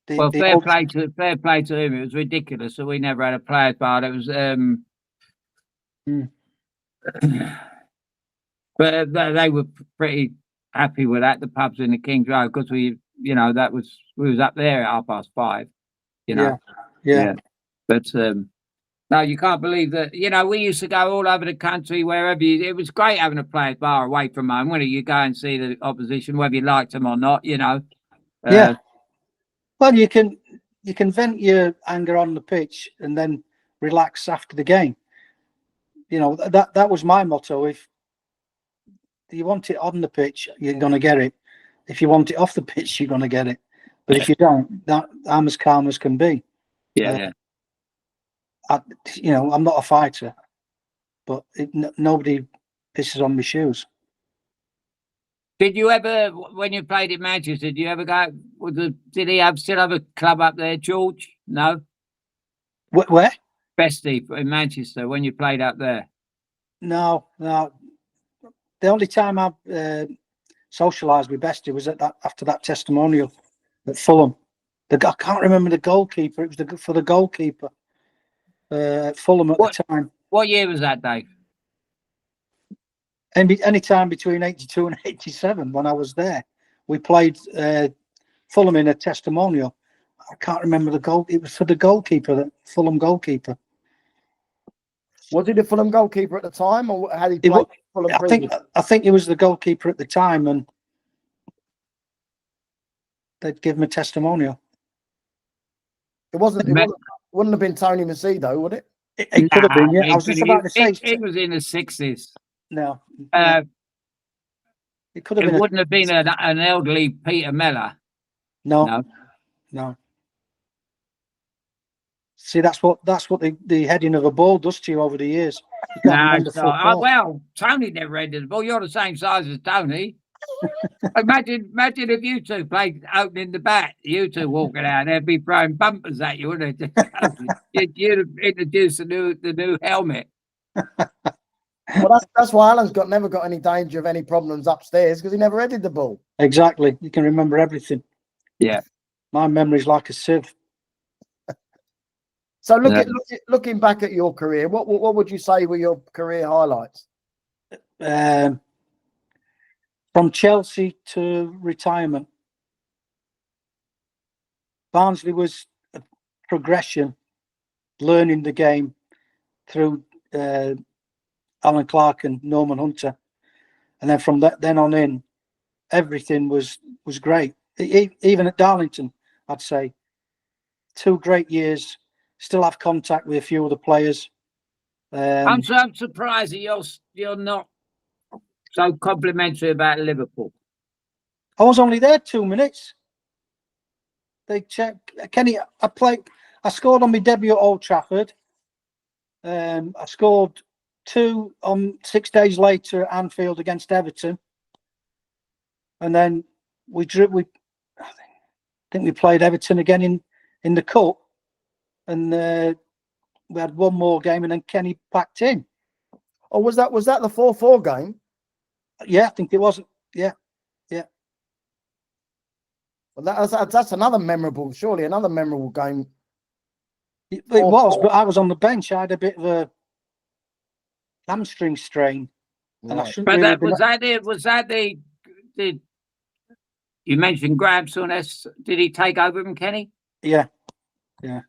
fair play to him. It was ridiculous. So we never had a players' bar. It was but they were pretty happy with that. The pubs in the King's Road, because we was up there at 5:30. Yeah. But no, you can't believe that. We used to go all over the country, wherever it was great having a players' bar away from home. When you go and see the opposition, whether you liked them or not, Yeah. Well, you can vent your anger on the pitch and then relax after the game. That was my motto. If you want it on the pitch, you're going to get it. If you want it off the pitch, you're going to get it. But if you don't, I'm as calm as can be. Yeah. I'm not a fighter, but nobody pisses on my shoes. Did you ever, when you played at Manchester, did you ever go? Did he still have a club up there, George? No. Where? Bestie in Manchester when you played up there. No. The only time I socialised with Bestie was after that testimonial at Fulham. I can't remember the goalkeeper. It was for the goalkeeper at Fulham at the time. What year was that, Dave? Any time between 82 and 87 when I was there. We played Fulham in a testimonial. I can't remember the goal. It was for the goalkeeper, the Fulham goalkeeper. Was he the Fulham goalkeeper at the time, or had he played Fulham previous? I think he was the goalkeeper at the time, and they'd give him a testimonial. Wouldn't have been Tony Macedo, would it? It could have been, yeah. I was just about to say. It was in the 60s. No. It could have been. It wouldn't have been an elderly Peter Mellor. No. See, that's what the heading of a ball does to you over the years. Well, Tony never headed the ball. You're the same size as Tony. Imagine if you two played opening the bat. You two walking out, they'd be throwing bumpers at you, wouldn't they? You'd have introduced the new helmet. Well, that's why Alan's never got any danger of any problems upstairs, because he never headed the ball. Exactly. You can remember everything. Yeah. My memory's like a sieve. So looking back at your career, what would you say were your career highlights? From Chelsea to retirement. Barnsley was a progression, learning the game through Alan Clark and Norman Hunter, and then from then on in, everything was great. Even at Darlington, I'd say 2 great years. Still have contact with a few of the players. I'm surprised that you're not so complimentary about Liverpool. I was only there 2 minutes. They checked Kenny. I scored on my debut at Old Trafford. I scored 2 on 6 days later at Anfield against Everton, and then I think we played Everton again in the cup, and we had one more game, and then Kenny packed in. Oh, was that the 4-4 game? Yeah, I think it was. Yeah. Well, that's another memorable game. It was, but I was on the bench. I had a bit of a hamstring strain, and I shouldn't. But really was that the you mentioned Graham Souness? Did he take over from Kenny? Yeah. Right.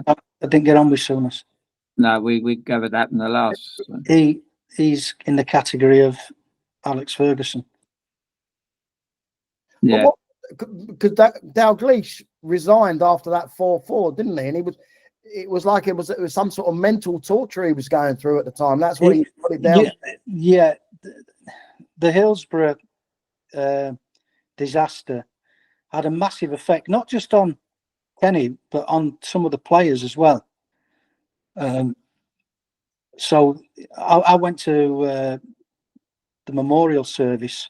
I didn't get on with Souness. No, we covered that in the last. He's in the category of Alex Ferguson. Yeah, because Dalglish resigned after that 4-4, didn't he? And it was some sort of mental torture he was going through at the time. That's what he put it down. Yeah. The Hillsborough disaster had a massive effect, not just on Kenny, but on some of the players as well. So I went to the memorial service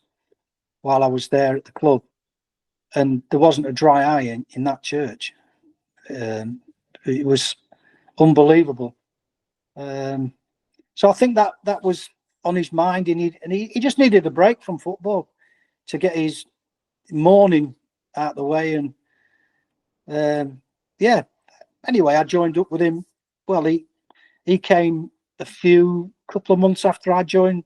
while I was there at the club, and there wasn't a dry eye in that church. It was unbelievable. So I think that was on his mind, and he just needed a break from football to get his mourning out of the way. And anyway, I joined up with him. Well, he came a couple of months after I joined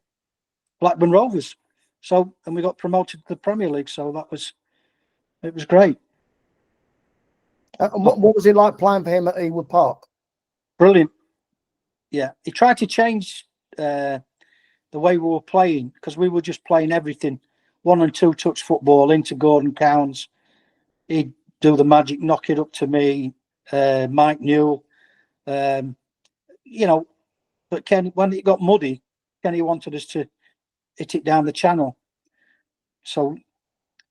Blackburn Rovers. So, and we got promoted to the Premier League. So it was great. What was it like playing for him at Ewood Park? Brilliant. Yeah, he tried to change the way we were playing, because we were just playing everything 1 and 2 touch football into Gordon Cowns. He'd do the magic, knock it up to me, Mike Newell, But Ken, when it got muddy, Kenny wanted us to hit it down the channel. So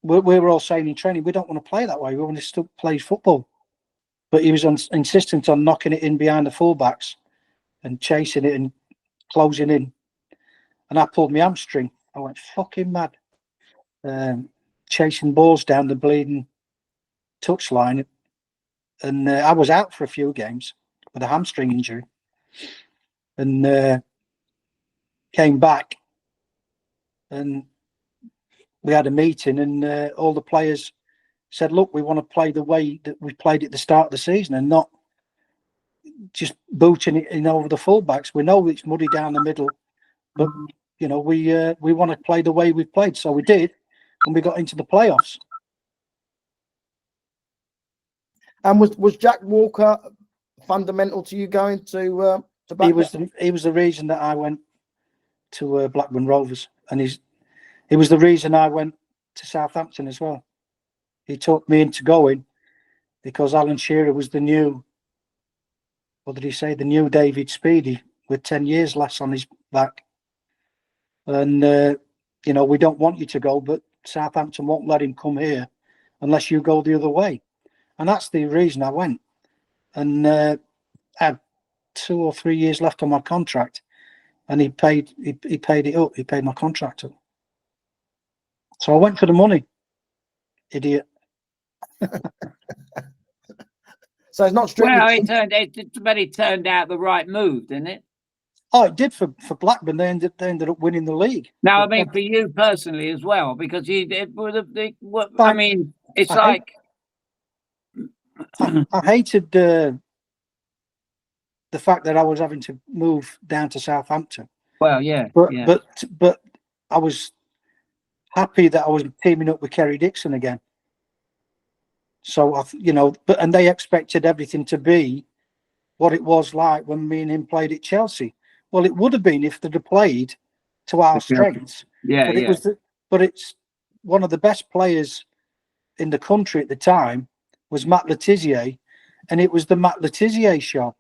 we were all saying in training, we don't want to play that way. We want to still play football. But he was insistent on knocking it in behind the fullbacks and chasing it and closing in. And I pulled my hamstring. I went fucking mad. Chasing balls down the bleeding touchline. And I was out for a few games with a hamstring injury. And came back, and we had a meeting, and all the players said, look, we want to play the way that we played at the start of the season and not just booting it in over the fullbacks. We know it's muddy down the middle, but we want to play the way we played. So we did, and we got into the playoffs. And was Jack Walker fundamental to you going to Blackburn? He was the reason that I went to Blackburn Rovers, and he was the reason I went to Southampton as well. He talked me into going because Alan Shearer was the new, what did he say, the new David Speedie with 10 years less on his back. And, we don't want you to go, but Southampton won't let him come here unless you go the other way. And that's the reason I went. And I had 2 or 3 years left on my contract, and he paid it up. He paid my contract up. So I went for the money. Idiot. So it's not strictly. Well, it turned out the right move, didn't it? Oh, it did for Blackburn. They ended up winning the league. Now, I mean, for you personally as well, because it's I like I hated the fact that I was having to move down to Southampton. Well, yeah, but I was happy that I was teaming up with Kerry Dixon again. So, and they expected everything to be what it was like when me and him played at Chelsea. Well, it would have been if they'd have played to our strengths. Yeah, but it's one of the best players in the country at the time was Matt Letizia, and it was the Matt Letizia show.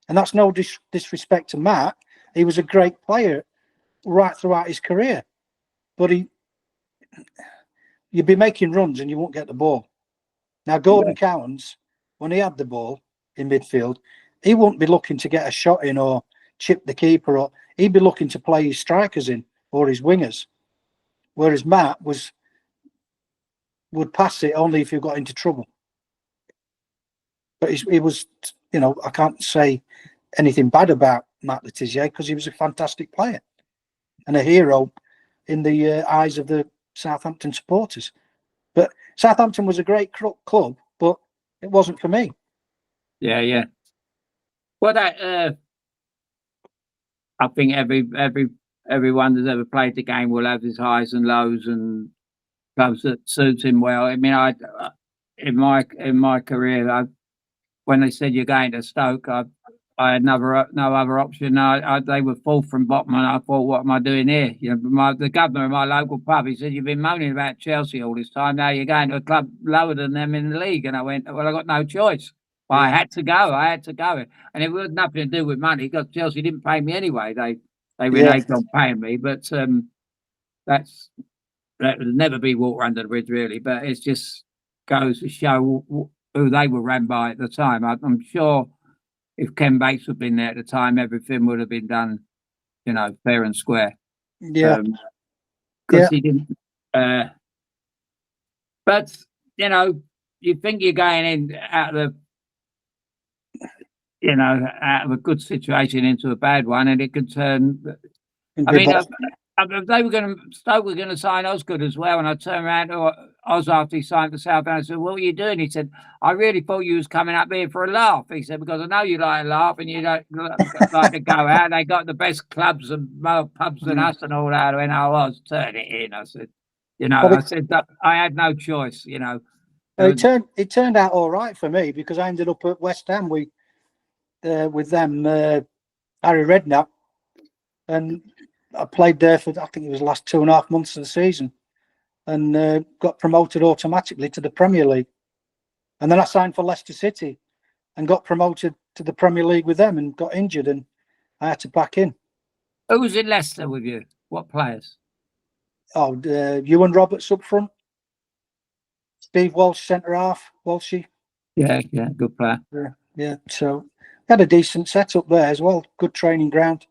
And that's no disrespect to Matt. He was a great player right throughout his career, but you'd be making runs and you won't get the ball. Now, Gordon Cowans, when he had the ball in midfield, he wouldn't be looking to get a shot in or chip the keeper, or he'd be looking to play his strikers in or his wingers. Whereas Matt would pass it only if you got into trouble. But he was, I can't say anything bad about Matt Letizia because he was a fantastic player and a hero in the eyes of the Southampton supporters. But Southampton was a great club, but it wasn't for me. Yeah. Well, that I think everyone that's ever played the game will have his highs and lows and clubs that suits him well. I mean, in my career, when they said you're going to Stoke, I had no other option. They were fourth from bottom, and I thought, what am I doing here? The governor of my local pub, he said, you've been moaning about Chelsea all this time. Now you're going to a club lower than them in the league. And I went, well, I got no choice. Well, I had to go. And it had nothing to do with money because Chelsea didn't pay me anyway. They reneged on paying me. But that would never be water under the bridge, really. But it just goes to show who they were ran by at the time. I'm sure if Ken Bates had been there at the time, everything would have been done, fair and square. Yeah. Because he didn't. But, you think you're going in out of a good situation into a bad one, and it could turn. I mean, Stoke were going to sign Osgood as well, and I turned around to Oz after he signed for Southampton and said, what were you doing? He said, I really thought you was coming up here for a laugh. He said, because I know you like to laugh and you don't like to go out. They got the best clubs and more pubs than us and all that. When I was, turn it in. I said, I said that I had no choice, Well, it turned out all right for me because I ended up at West Ham with them, Harry Redknapp, and I played there for, I think it was the last 2.5 months of the season, and got promoted automatically to the Premier League. And then I signed for Leicester City and got promoted to the Premier League with them and got injured and I had to back in. Who was in Leicester with you? What players? Oh, Ewan Roberts up front. Steve Walsh, centre-half, Walshy. Yeah, good player. Yeah, so had a decent setup there as well. Good training ground.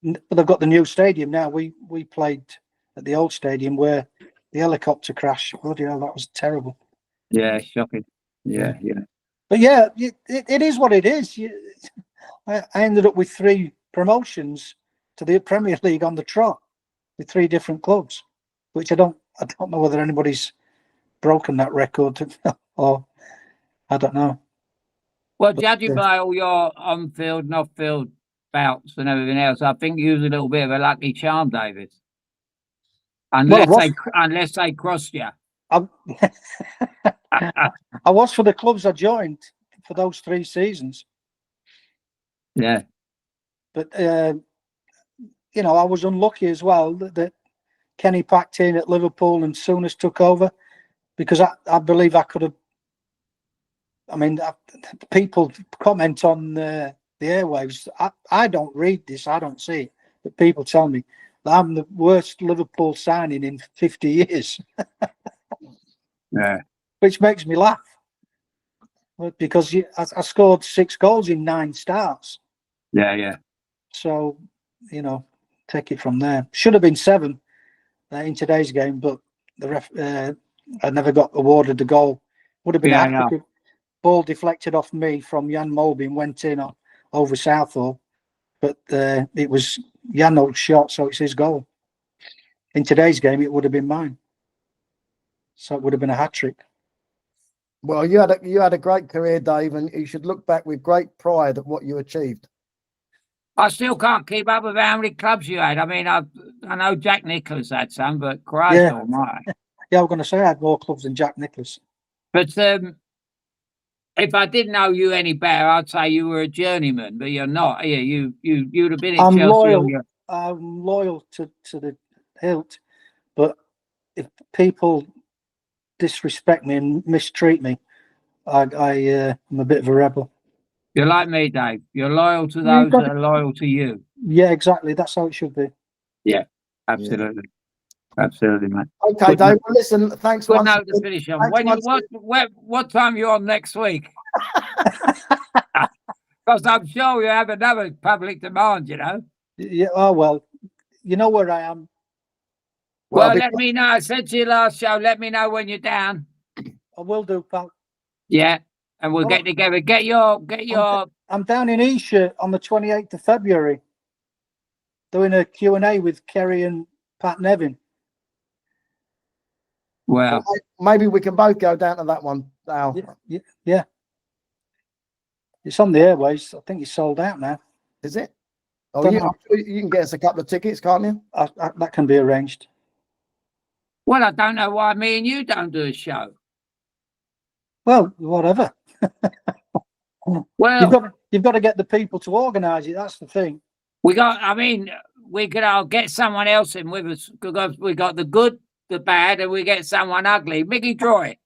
But they've got the new stadium now. We played at the old stadium where the helicopter crash. Bloody hell, that was terrible. Yeah, shocking. Yeah. But yeah, it is what it is. I ended up with 3 promotions to the Premier League on the trot with 3 different clubs, which I don't know whether anybody's broken that record or I don't know. Well, judging by all your on-field and off-field bouts and everything else, I think you was a little bit of a lucky charm, David. Unless they crossed you. I was for the clubs I joined for those 3 seasons. Yeah. But, I was unlucky as well that Kenny packed in at Liverpool and Souness took over because I believe I could have. I mean, people comment on the airwaves. I don't read this. I don't see it. But people tell me that I'm the worst Liverpool signing in 50 years. Yeah. Which makes me laugh. Because I scored 6 goals in 9 starts. Yeah. So, take it from there. Should have been 7 in today's game, but the ref, I never got awarded the goal. Would have been a ball deflected off me from Jan Molby and went in over Southall. But it was Jan's shot, so it's his goal. In today's game, it would have been mine. So it would have been a hat-trick. Well, you had a great career, Dave, and you should look back with great pride at what you achieved. I still can't keep up with how many clubs you had. I mean, I know Jack Nicklaus had some, but Christ almighty. Yeah, I was going to say I had more clubs than Jack Nicklaus. But if I didn't know you any better, I'd say you were a journeyman, but you're not. Yeah, you'd have been at I'm Chelsea. loyal. I'm loyal to the hilt, but if people disrespect me and mistreat me, I'm a bit of a rebel. You're like me, Dave. You're loyal to those that are loyal to you. Yeah, exactly. That's how it should be. Yeah, absolutely. Absolutely, mate. Okay, Good Dave. note. Well, listen, thanks Good once note to again. finish on. Thanks once What time you on next week? Because I'm sure you have another public demand, you know. Yeah. Oh well, you know where I am. Well, let me know. I said to you last show, let me know when you're down. I will do, pal. Yeah, and we'll get together. Get your. I'm down in Esher on the 28th of February, doing a Q&A with Kerry and Pat Nevin. Well, maybe we can both go down to that one, Al. Yeah. It's on the airways. I think it's sold out now. Is it? Oh, you can get us a couple of tickets, can't you? That can be arranged. Well, I don't know why me and you don't do a show. Well, whatever. Well, you've got to get the people to organise it. That's the thing. We could all get someone else in with us because we got the good, the bad, and we get someone ugly. Mickey Troy.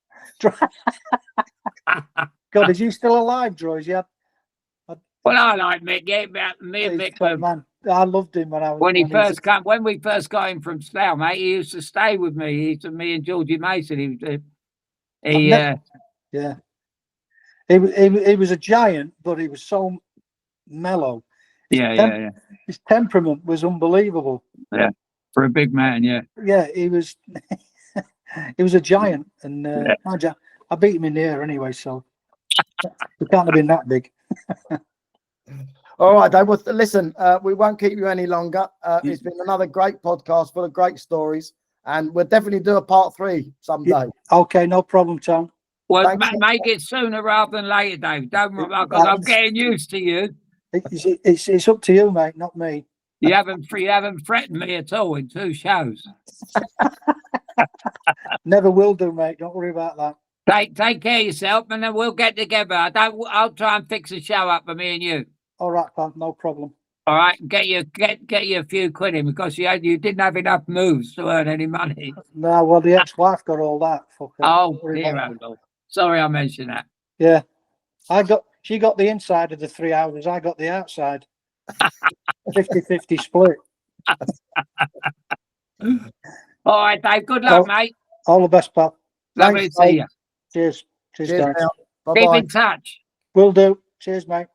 God, is he still alive, Droys? Yeah. Well, I like Mick. Yeah, me and Mick. Man, I loved him when we first got him from Slough, mate. He used to stay with me. Me and Georgie Mason. Yeah. He was a giant, but he was so mellow. His temperament was unbelievable. Yeah, for a big man. Yeah. Yeah, he was. He was a giant, and I beat him in the air anyway, so he can't have been that big. All right, Dave. Well, listen, we won't keep you any longer. It's been another great podcast full of great stories, and we'll definitely do a part 3 someday. Yeah. Okay, no problem, Tom. Well, make it sooner rather than later, Dave. Don't because I'm getting used to you. It's up to you, mate, not me. You haven't threatened me at all in 2 shows. Never will do, mate. Don't worry about that. Take care of yourself, and then we'll get together. I'll try and fix a show up for me and you. All right, pal. No problem. All right, get you a few quid in because you didn't have enough moves to earn any money. No, well, the ex-wife got all that. Oh dear, sorry, I mentioned that. Yeah, she got the inside of the 3 houses. I got the outside. 50-50 split. All right, Dave. Good luck, mate. All the best, pal. Lovely to see you. Cheers, guys. Bye-bye. Keep in touch. Will do. Cheers, mate.